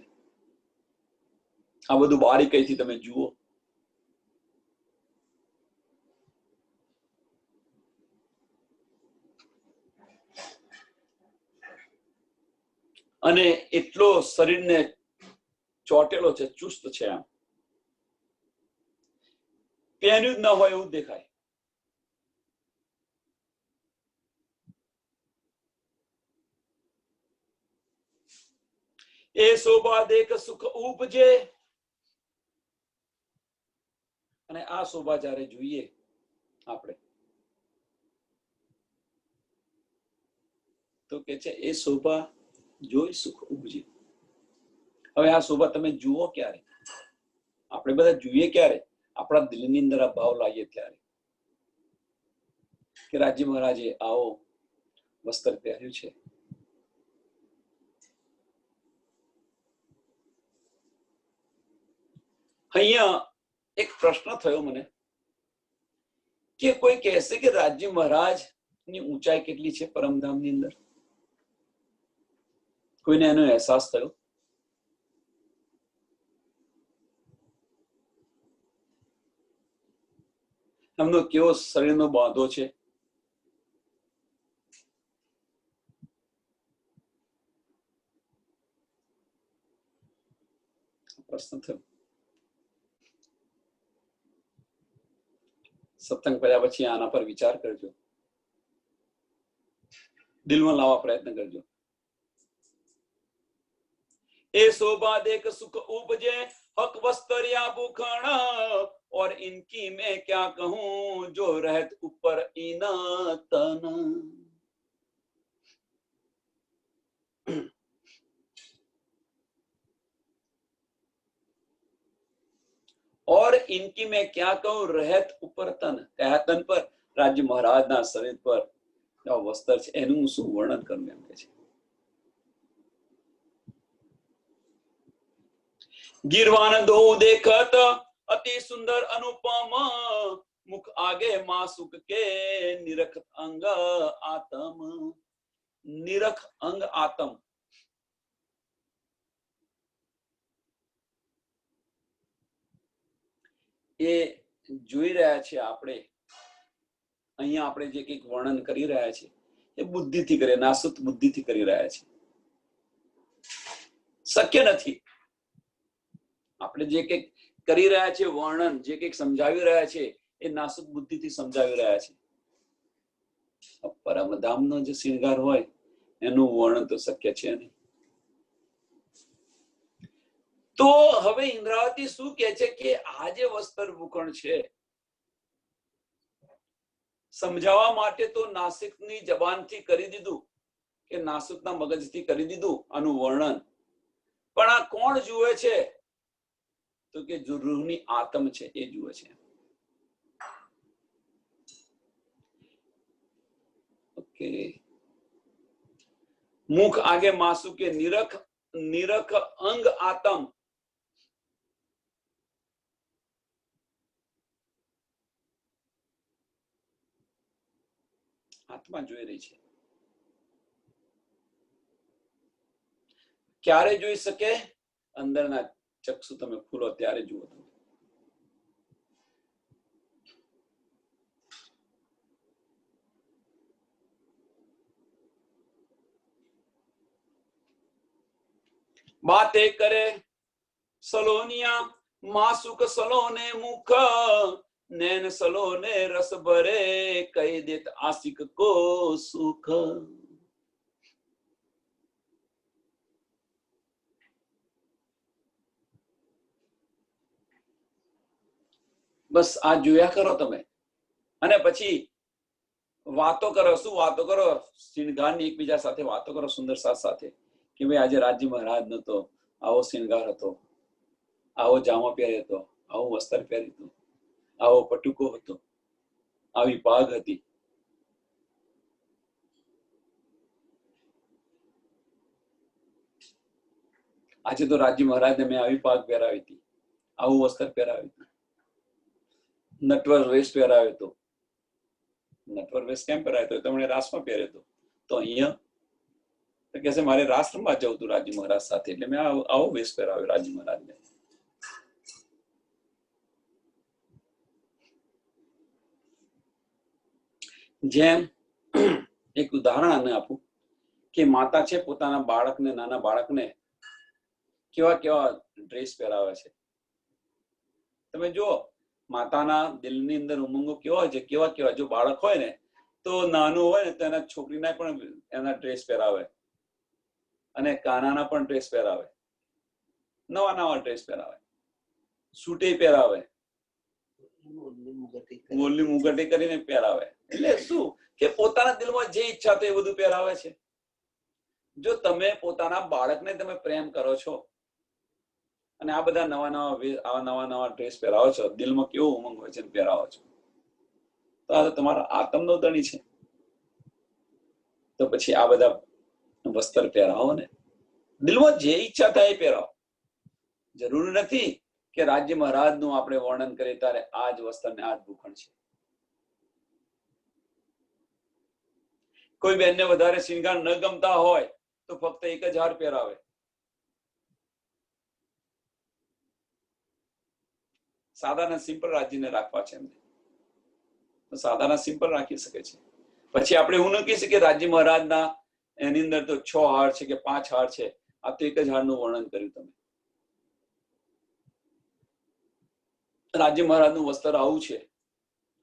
આ બધું બારીકાઈથી તમે જુઓ. અને એટલો શરીરને ચોટેલો છે, ચુસ્ત છે. આમ પહેર્યું જ ન હોય એવું દેખાય. એ શોભા દેખ સુખ ઉપજે. અને આ શોભા જયારે જોઈએ આપણે તો કે છે એ શોભા જોઈ સુખ ઉપજે. હવે આ શોભા તમે જુઓ ક્યારે? આપણે બધા જોઈએ ક્યારે? આપણા દિલની અંદર આ ભાવ લાવીએ ત્યારે કે રાજી મહારાજે આવો વસ્ત્ર પહેર્યું છે. અહીંયા એક પ્રશ્ન થયો મને કે કોઈ કહેશે કે રાજ્ય મહારાજ ની ઊંચાઈ કેટલી છે પરમધામની અંદર? કોઈને એનો અહેસાસ થયો? એમનો કેવો શરીરનો બાંધો છે? પ્રશ્ન થયો. સત્સંગ કર્યા પછી આના પર વિચાર કરજો, દિલમાં લાવવા પ્રયત્ન કરજો. ए शोभा देख सुख उपजे हक वस्त्र या भूखण और इनकी मैं क्या कहूं जो रहत ऊपर इना तन. और इनकी मैं क्या कहूं रहत ऊपर तन. कया तन पर? राज्य महाराज ना शरीर पर वस्त्र છે એનું શું વર્ણન કરવું એમ કે છે. गिरवान दो देखत अति सुंदर अनुपम मुख आगे मासुक के निरख अंग आत्म. निरख अंग आत्म એ જોઈ રહ્યા છે આપણે, અહીંયા આપણે જે કંઈક વર્ણન કરી રહ્યા છે એ બુદ્ધિથી કરે, નાસુત બુદ્ધિથી કરી રહ્યા છે. શક્ય નથી. આપણે જે કંઈક કરી રહ્યા છે વર્ણન, જે કંઈક સમજાવી રહ્યા છે એ નાસુત બુદ્ધિથી સમજાવી રહ્યા છે. પરમધામનો જે શૃંગાર હોય એનું વર્ણન તો શક્ય છે નહીં. તો હવે ઇન્દ્રાવતી શું કહે છે કે આ જે વસ્ત્ર ભૂખંડ છે સમજાવવા માટે તો નાસિકની જબાનથી કરી દીધું, કે નાસિકના મગજથી કરી દીધું આનું વર્ણન, પણ આ કોણ જુએ છે? તો કે જો રૂહની આત્મ છે એ જુએ છે. ઓકે. મુખ આગે માસુ કે નિરખ નિરખ અંગ આત્મ. આત્મા જોઈ રહી છે. ક્યારે જોઈ શકે? અંદરના ચક્ષુ તમે ખુલો ત્યારે જુઓ તમે. બાતે કરે સલોનિયા માસુક સલોને મુખ નૈન સલોને રસ ભરે કહી દેત આશિક કો સુખ. બસ આ જોયા કરો તમે, અને પછી વાતો કરો. શું વાતો કરો? શૃંગારની એકબીજા સાથે વાતો કરો, સુંદર સાથ સાથે, કે ભાઈ આજે રાજ્ય મહારાજ નો તો આવો શૃંગાર હતો, આવો જામો પહેર્યો હતો, આવું વસ્ત્ર પહેર્યું હતું, આવો પટુકો હતો, આવી પાગ હતી. આજે તો રાજ્ય મહારાજને મેં આવી પાગ પહેરાવી હતી, આવું વસ્ત્ર પહેરાવ્યું હતું, નટવર વેશ પહેરાવ્યો હતો. નટવર વેશ કેમ પહેરાવ્યો હતો? તમને રાસમાં પહેર્યો હતો. તો અહીંયા કે છે મારે રાષ્ટ્રમાં જવું હતું રાજ્ય મહારાજ સાથે, એટલે મેં આવો વેશ પહેરાવ્યો રાજ્ય મહારાજને. જેમ એક ઉદાહરણ આને આપું કે માતા છે પોતાના બાળકને, નાના બાળકને કેવા કેવા ડ્રેસ પહેરાવે છે. તમે જુઓ, માતાના દિલની અંદર ઉમંગો કેવા હોય છે, કેવા કેવા. જો બાળક હોય ને તો નાનું હોય ને તો એના છોકરીના પણ એના ડ્રેસ પહેરાવે, અને કાનાના પણ ડ્રેસ પહેરાવે, નવા નવા ડ્રેસ પહેરાવે, સૂટે પહેરાવે, મોરલી મુગટી કરીને પહેરાવે. એટલે શું કે પોતાના દિલમાં જે ઈચ્છા તો એ બધું પહેરાવે છે. જો તમે પોતાના બાળકને તમે પ્રેમ કરો છો અને આ બધા નવા નવા ડ્રેસ પહેરાવો છો, દિલમાં કેવો ઉમંગ હોય છે પહેરાવો છો, તો આ તમારા આત્મનો ધણી છે. તો પછી આ બધા વસ્ત્ર પહેરાવો ને, દિલમાં જે ઈચ્છા થાય એ પહેરાવો. જરૂરી નથી કે રાજ્ય મહારાજ નું આપણે વર્ણન કરીએ ત્યારે આ જ વસ્ત્ર ને આ જ ભૂખંડ છે. કોઈ બેનને વધારે શૃંગાર ન ગમતા હોય તો ફક્ત એક જ હાર પહેરાવે. સાદાના સિમ્પલ રાજ્યને રાખવા છે એમને, તો સાદાના સિમ્પલ રાખી શકે છે. પછી આપણે એવું ન કહી શકીએ રાજ્ય મહારાજના એની અંદર તો 6 હાર છે કે 5 હાર છે. આ તો એક જ હારનું વર્ણન કર્યું તમે. રાજ્ય મહારાજનું વસ્ત્ર આવું છે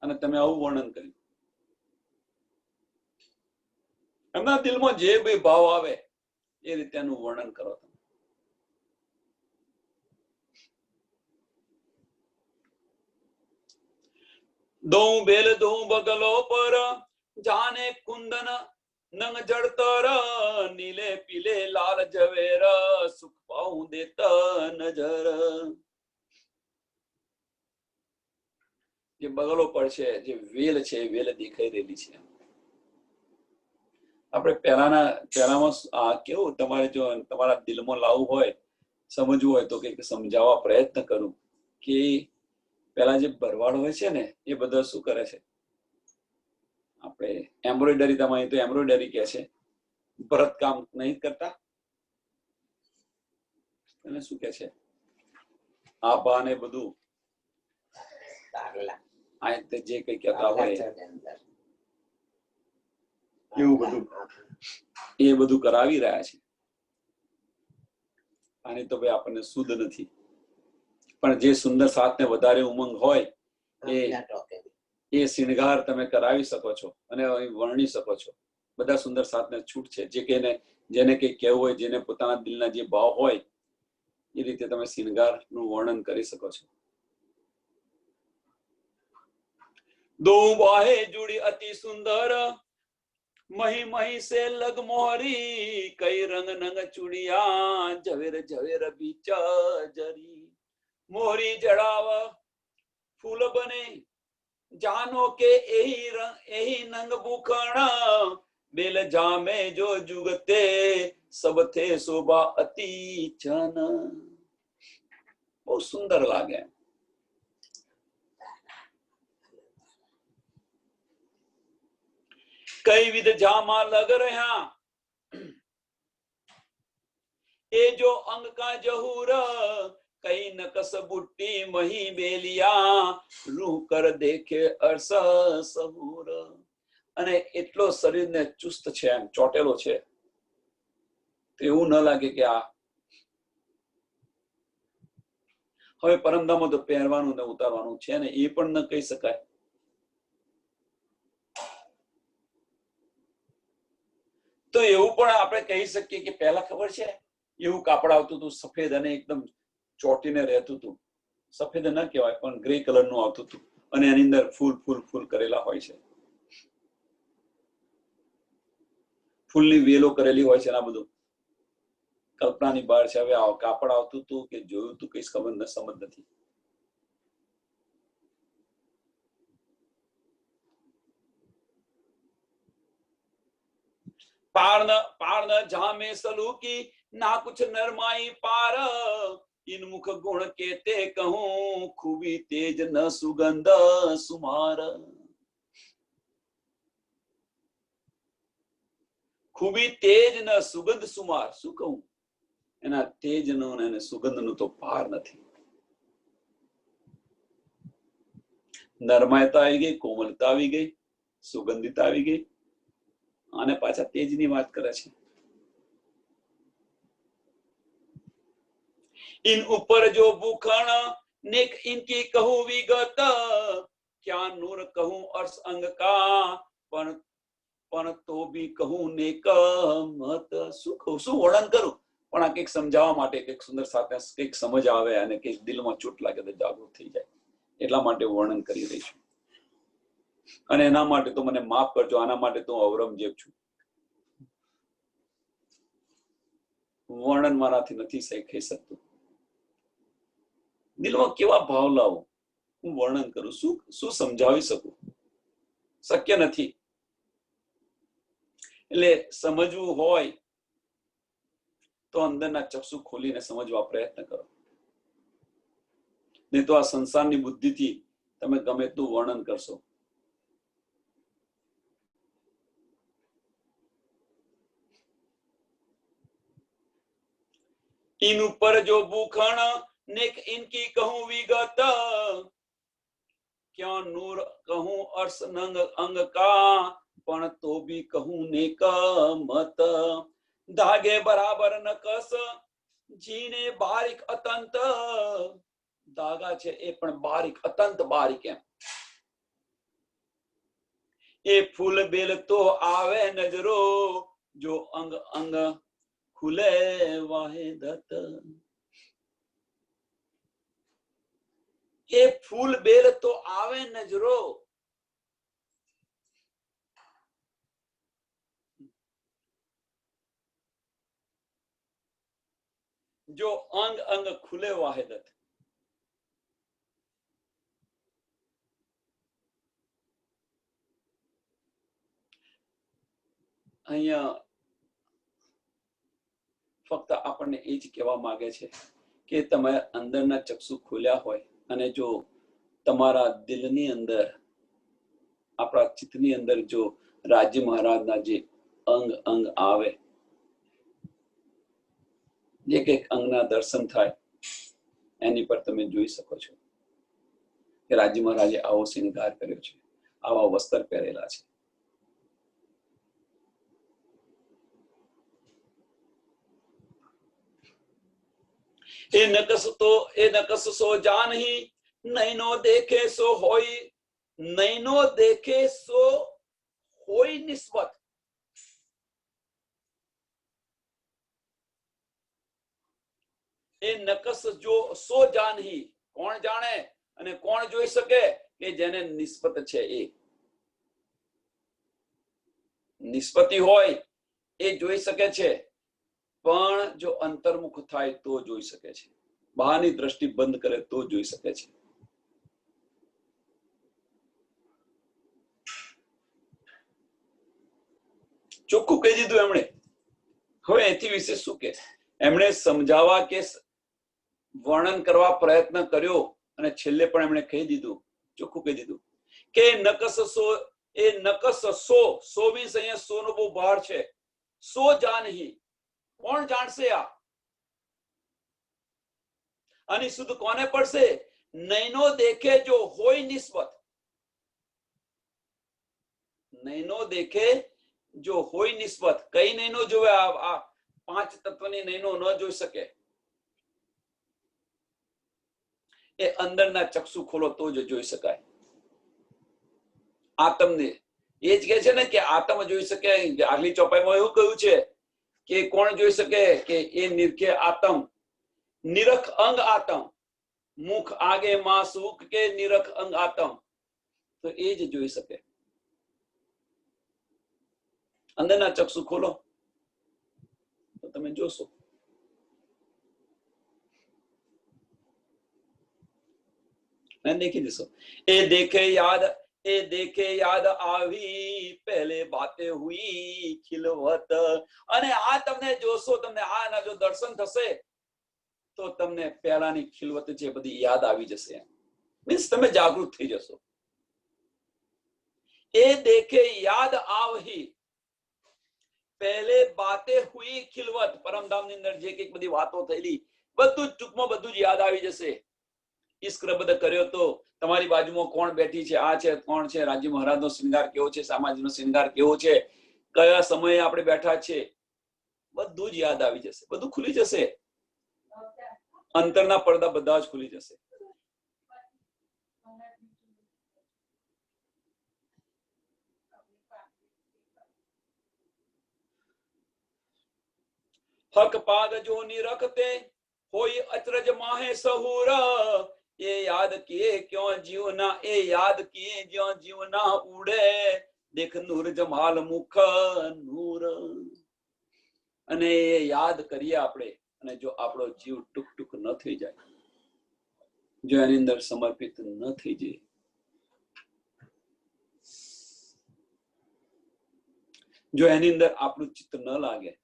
અને તમે આવું વર્ણન કર્યું. એમના દિલમાં જે બી ભાવ આવે એ રીતે એનું વર્ણન કરો તમે. દોં બેલ દોં બગલો પર જાને કુંદન નંગ જડતર નીલે પીલે લાલ જવેર સુખ પાઉં દેત નજર. જે બગલો પર છે, જે વેલ છે, એ વેલ દેખાઈ રહેલી છે. આપણે પહેલામાં કેવું, તમારે જો તમારા દિલમાં લાવવું હોય, સમજવું હોય તો કંઈક સમજાવવા પ્રયત્ન કરું કે પેલા જે ભરવાડ હોય છે ને એ બધા શું કરે છે, આપણે એમ્બ્રોઇડરી, તમારી તો એમ્બ્રોઇડરી કે છે, ભરત કામ નહીં કરતા, એને શું કે છે, આ બા ને બધું તારલા આ તે જે કઈ કહેતા હોય ચઢ અંદર એવું બધું એ બધું કરાવી રહ્યા છે. આની તો ભાઈ આપણને શુદ્ધ નથી, પણ જે સુંદર સાથને વધારે ઉમંગ હોય એ શિણગાર તમે કરાવી શકો છો અને વર્ણી શકો છો. બધા સુંદર સાથને છૂટ છે. જે કઈને જેને કઈ કહેવું હોય, જેને પોતાના દિલના જે ભાવ હોય એ રીતે તમે શિણગારનું વર્ણન કરી શકો છો. દો બાહે જુડી અતિ સુંદર મહી મહી સે લગ મોહરી કઈ રંગ નંગ ચુડિયા ઝવેર ઝવેર બીચ જરી મોહરી જડાવ ફૂલ બને જાનો કે એહી નંગ ભૂખણ બેલ જામે જો જુગતે સબ થે શોભા અતિ ચન. બહુ સુંદર લાગે. કઈ વિધ જામા લગ રહ્યા એ જો અંગ કા જહૂર કઈ નકસ બુટ્ટી મહી બેલિયા રૂહ કર દેખે અરસ સહૂર. અને એટલો શરીરને ચુસ્ત છે, એમ ચોટેલો છે, તો એવું ન લાગે કે આ હવે પરમધામમાં તો પહેરવાનું ને ઉતારવાનું છે ને એ પણ ન કહી શકાય. તો એવું પણ આપણે કહી શકીએ કે પહેલા ખબર છે એવું કાપડ આવતું હતું સફેદ અને એકદમ ચોટીને રહેતું હતું. સફેદ ન કહેવાય પણ ગ્રે કલરનું આવતું હતું અને એની અંદર ફૂલ ફૂલ ફૂલ કરેલા હોય છે, ફૂલની વેલો કરેલી હોય છે. આ બધું કલ્પનાની બહાર છે. હવે કાપડ આવતું હતું કે જોયું હતું કઈ સમજ નથી. पार न जामे सलूकी ना कुछ नरमाई पार इन मुख गुण केते कहूं खूबी तेज न सुगंध सुमार. ખૂબી તેજ ન સુગંધ સુમાર. શું કહું, એના તેજનો અને સુગંધનો તો પાર નથી. નરમાયતા આવી ગઈ, કોમલતા આવી ગઈ, સુગંધિતા આવી ગઈ અને પાછા તેજની વાત કરે છે. इन ऊपर जो भूखण नेक इनकी कहूं विगत क्या नूर कहूं अर्श अंग का પણ તો બી કહું નેક મત. શું કહું, શું વર્ણન કરું, પણ આ કંઈક સમજાવવા માટે, કંઈક સુંદર સાથે કંઈક સમજ આવે અને કંઈક દિલમાં ચૂટ લાગે તો જાગૃત થઈ જાય એટલા માટે વર્ણન કરી રહી છું. અને એના માટે તો મને માફ કરજો, આના માટે તો ઔરંગઝેબ છું. વર્ણન મારાથી નથી શીખી શકતું. દિલમાં કેવા ભાવ લાવું, હું વર્ણન કરું, શું સમજાવી શકું, શક્ય નથી. એટલે સમજવું હોય તો અંદરના ચક્ષુ ખોલીને સમજવા પ્રયત્ન કરો, નહીં તો આ સંસારની બુદ્ધિથી તમે ગમે તેટલું વર્ણન કરશો. इन ऊपर जो भूखण नेक इनकी कहूं विगत क्या नूर कहूं अर्श नंग अंग का પણ તો બી કહું નેક મત. ધાગે બરાબર ન કસ જીને બારીક અતંત. ધાગા છે એ પણ બારીક, અતંત બારીક. એમ એ ફૂલ બેલ તો આવે નજરો જો અંગ અંગ ખુલે વાહે દત્ત. એ ફૂલ બેલ તો આવે નજરો, જો અંગ અંગ ખુલે વાહે દત્ત. અહીંયા ફક્ત આપણને એ જ કહેવા માંગે છે કે તમે અંદરના ચક્ષુ ખોલ્યા હોય અને જો તમારા દિલની અંદર, આપણા ચિત્તની અંદર જો રાજ્ય મહારાજના જે અંગ અંગ આવે, એક એક અંગના દર્શન થાય, એની પર તમે જોઈ શકો છો. કે રાજી મહારાજે આવો શૃંગાર કર્યો છે, આવા વસ્ત્ર પહેરેલા છે. એ નકસ સો જાનહી, નૈનો દેખે સો હોય, નૈનો દેખે સો હોય નિસ્બત. એ નકસ જો સો જાનહી, કોણ જાણે અને કોણ જોઈ શકે? કે જેને નિસ્બત છે. એ નિસ્બતી હોય એ જોઈ શકે છે, પણ જો અંતર્મુખ થાય તો જોઈ શકે છે. બહારની દ્રષ્ટિ બંધ કરે તો જોઈ શકે છે. ચોખ્ખું કહી દીધું એમણે. હવે એથી વિશે શું કે? એમણે સમજાવવા કે વર્ણન કરવા પ્રયત્ન કર્યો અને છેલ્લે પણ એમણે કહી દીધું, ચોખ્ખું કહી દીધું કે નકસ સો, એ નકસ સો મીન્સ અહીંયા સો નો બહુ ભાર છે. સો જાનહી, કોણ જાણશે? આ આની શુદ્ધ કોને પડશે? નૈનો દેખે જો હોય નિસ્બત. નૈનો દેખે જો હોય નિસ્બત. કઈ નૈનો જોવે? આ પાંચ તત્વની નૈનો ન જોઈ શકે. એ અંદરના ચક્ષુ ખોલો તો જ જોઈ શકાય. આત્મને એ જ કહે છે ને કે આત્મ જોઈ શકે. આગલી ચોપાઈમાં એવું કહ્યું છે કે કોણ જોઈ શકે? કે એ નિરખે આત્મ, નિરખ અંગ આત્મ, મુખ આગે માં સુખ કે નિરખ અંગ આત્મ. તો એ જ જોઈ શકે. અંદરના ચક્ષુ ખોલો તો તમે જોશો. દેખી દેશો. એ દેખે યાદ આવી, પહેલે બાતે હુઈ ખિલવત. અને આ તમને જોશો, તમને આના જો દર્શન થશે તો તમને પહેલાની ખિલવત જે બધી યાદ આવી જશે. મીન્સ તમે જાગૃત થઈ જશો. એ દેખે યાદ આવહી, પહેલે બાતે હુઈ ખિલવત. પરમધામની અંદર જે કઈક બધી વાતો થયેલી બધું જ ટૂંકમાં બધું જ યાદ આવી જશે. ઈશ્કરબદ્ધ કર્યો તો તમારી બાજુમાં કોણ બેઠી છે, આ છે, કોણ છે, રાજી મહારાજનો શ્રૃંગાર કેવો છે, સામાજીનો શ્રૃંગાર કેવો છે, કયા સમયે આપણે બેઠા છે, બધું જ યાદ આવી જશે. બધું ખુલી જશે. અંતરના પડદા બધા જ ખુલી જશે. હક પાગ જો નિરખતે હોય અચરજ માહે સહુર. એ યાદ કિए क्यों जीवना, એ યાદ કિए જ્યાં જીવના ઉડે. દેખ નૂર જમાલ મુખ નૂર. અને એ યાદ કરીએ આપણે, અને જો આપણો જીવ ટૂંક ટૂંક ન થઈ જાય, જો એની અંદર સમર્પિત ન થઈ જાય, જો એની અંદર આપણું ચિત્ત ન લાગે,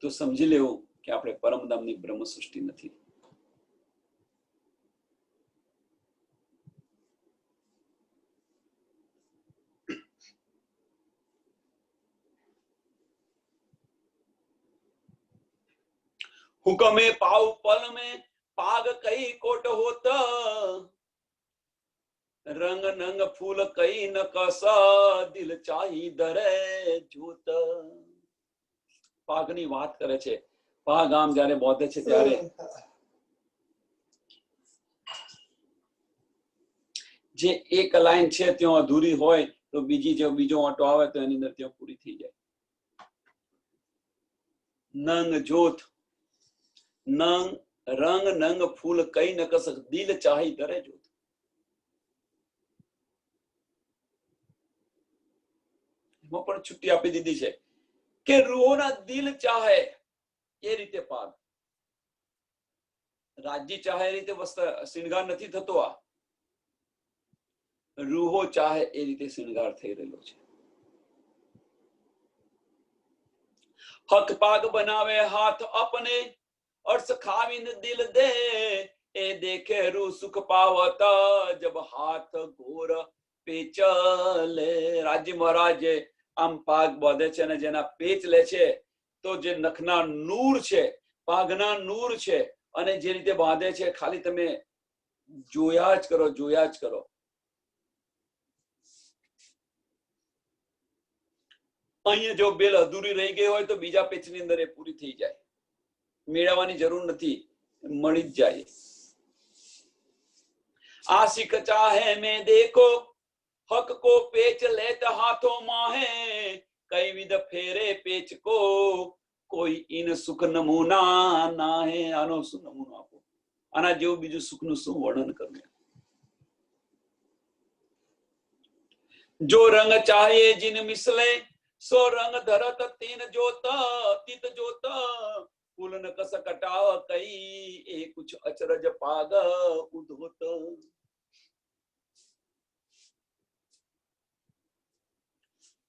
તો સમજી લેવું કે આપણે પરમધામની બ્રહ્મ સૃષ્ટિ નથી. હુકમે પાવ પલ में पाग कई कोट होत, रंग नंग फूल कई न कसा, दिल चाही दरे जूत. પાગની વાત કરે છે. પાગ આમ જયારે બોધે છે ત્યારે જે એક લાઈન છે ત્યાં અધૂરી હોય તો બીજો ઓટો આવે તો એની અંદર ત્યાં પૂરી થઈ જાય. નંગ જોત, નંગ રંગ નંગ ફૂલ કઈ ન કસ, દિલ ચાહી દરે જોત. એમાં પણ છુટ્ટી આપી દીધી છે કે રૂહોના દિલ ચાહે એ રીતે પાગ, રાજ્ય ચાહે એ રીતે શૃંગાર નથી થતો. આ રૂહો ચાહે એ રીતે શૃંગાર થઈ રહેલો છે. હક પાગ બનાવે હાથ અપને, અર્થ ખાવીને દિલ દે. એ દેખે રૂ સુખ પાવતા, જબ હાથ ઘોર પેચલે. રાજી મહારાજ આમ પાગ બોધે છે અને જેના પેચ લે છે તો જે નખના નૂર છે પાઘના નૂર છે અને જે રીતે બાંધે છે ખાલી તમે જોયા જ કરો, જોયા જ કરો. અહીંયા જો બેલ અધૂરી રહી ગઈ હોય તો બીજા પેચની અંદર એ પૂરી થઈ જાય. મેળવવાની જરૂર નથી, મળી જ જાય. आशिक चाहे में देखो हक को पेच लेत हाथों माहे कई विध फेरे पेच को કોઈ ઇન સુખ નમૂના ના હે. આનો શું નમૂનો આપો? આના જેવું બીજું સુખનું શું વર્ણન કરવું? જો રંગ ચાહે જીન મિસલે સો રંગ ધરત તીન જોત તિત જોત ફૂલ ન કસ કટાવ કઈ એ કુછ અચરજ પાગ ઉધોત.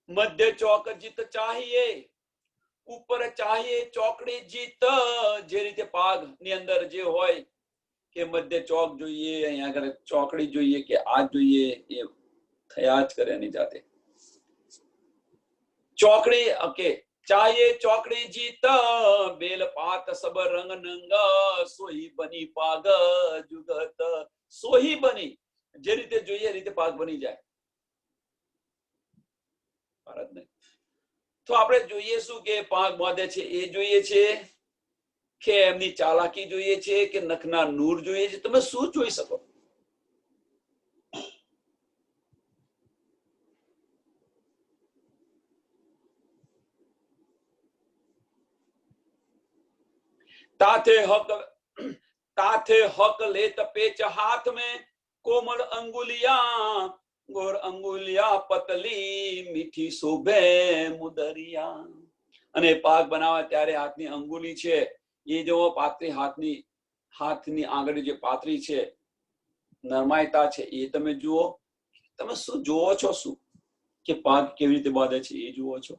મધ્ય ચોક જીત ચાહીએ ઉપર ચાહીએ ચોકડી જીત. જે રીતે પાગ ની અંદર જે હોય કે મધ્ય ચોક જોઈએ, અહીંયા આગળ ચોકડી જોઈએ કે આ જોઈએ, એ થયા જ કરે એની જાતે. ચોકડી ઓકે ચાહીએ ચોકડી જીત બેલ પાત સબ રંગ નંગ સોહી બની પાગ જુગત. સોહી બની, જે રીતે જોઈએ એ રીતે પાગ બની જાય. તો આપણે જોઈએ શું કે પાગ બાંધે છે એ જોઈએ છે કે એમની ચાલાકી જોઈએ છે કે નખના નૂર જોઈએ છે? તમે શું જોઈ શકો? ताथे हक लेत पेच हाथ में कोमल अंगुलियां गोर अंगुलिया पतली मीठी शोभे मुदरिया. અને પાક બનાવવા ત્યારે હાથની અંગુલી છે એ જો પાતળી હાથની આંગળી જે પાતળી છે, નરમાયતા છે, એ તમે જુઓ. તમે શું જુઓ છો? શું કે પાક કેવી રીતે બાંધે છે એ જુઓ છો?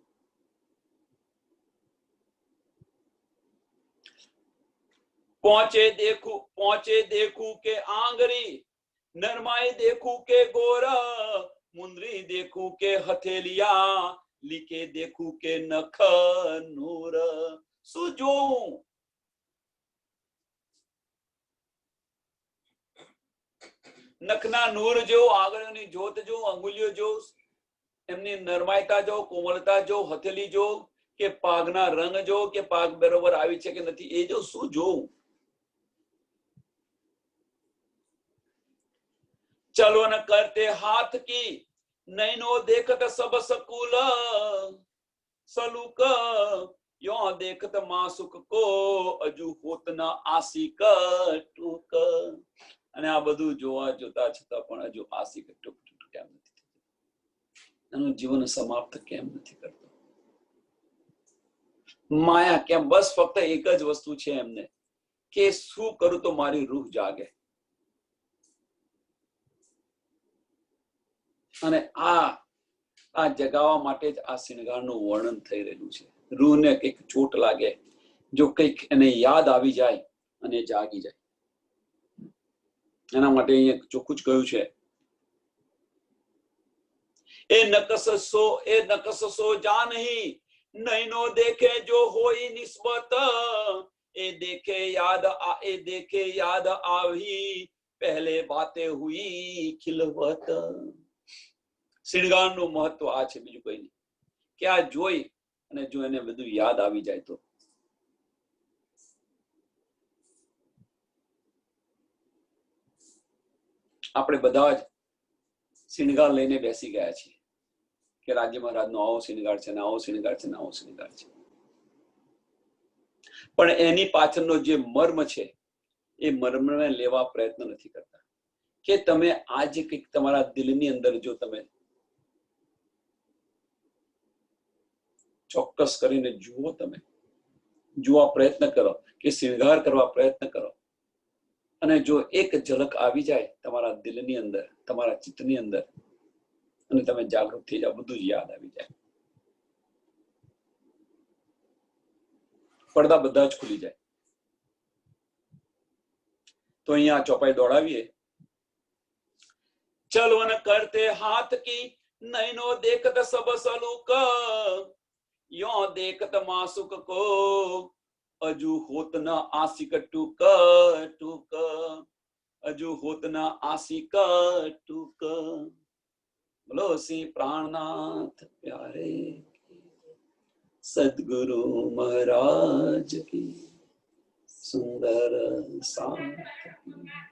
पहुंचे देखू के आंगरी नरमाई देखू के गोरा मुंदरी देखू के हथेलिया લીકે देखू के नख नूर. શું જોઉં? નખના નૂર જો, આંગળીઓની જોત જો, અંગુલીઓ જો, એમની નરમાયતા જો, કોમળતા જો, હથેલી જો, કે પાગના રંગ જો, કે પાગ બરોબર આવી છે કે નથી એ જો. શું જોઉં? चलो न करते हाथ की नैनो देखत सब सकुल सलूक यो देखत मासुक को अजू होत न आसिक टूक. અને આ બધું જોવા જોતા છતાં પણ હજુ આસિક ટૂક ટૂક કેમ નથી થતું? એનું જીવન સમાપ્ત કેમ નથી કરતો? માયા કેમ? બસ ફક્ત એક જ વસ્તુ છે એમને કે શું કરું તો મારી રૂહ જાગે. અને આ જગાવવા માટે જ આ શિણગારનું વર્ણન થઈ રહ્યું છે. રૂહને કંઈક ચોટ લાગે, જો કંઈક એને યાદ આવી જાય અને જાગી જાય, એના માટે અહીંયા ચોખ્ખું જ કહ્યું છે. એ નકસ સો જાનહી નૈનો દેખે જો હોઈ નિસ્બત એ દેખે યાદ આવી પહેલે બાતે હુઈ ખિલવત. શિણગારનું મહત્વ આ છે, બીજું કઈ નહીં. કે આ જોઈ અને જો એને બધું યાદ આવી જાય તો આપણે બધા જ શિણગાર લઈને બેસી ગયા છીએ કે રાજ્ય મહારાજનો આવો શિણગાર છે ને આવો શિણગાર છે ને આવો શિણગાર છે. પણ એની પાછળનો જે મર્મ છે એ મર્મને લેવા પ્રયત્ન નથી કરતા. કે તમે આજે કંઈક તમારા દિલની અંદર જો તમે ચોક્કસ કરીને જુઓ, તમે જોવા પ્રયત્ન કરો, કે શિણગાર કરવા પ્રયત્ન કરો, અને જો એક ઝલક આવી જાય તમારા દિલની અંદર, તમારા ચિત્તની અંદર, અને તમે જાગૃત થઈ જાઓ, બધું જ યાદ આવી જાય. પડદા બધા જ ખુલી જાય. તો અહીંયા ચોપાઈ દોડાવીએ. ચલવન કરતે હાથ કી નૈનો દેખત સબ સલુક યો દેખત માસુક કો अजू होत न आसिक टूक टूक, अजू होत न आसिक टूक। बोलो श्री प्राणनाथ प्यारे सदगुरु महाराज की सुंदर साथ की।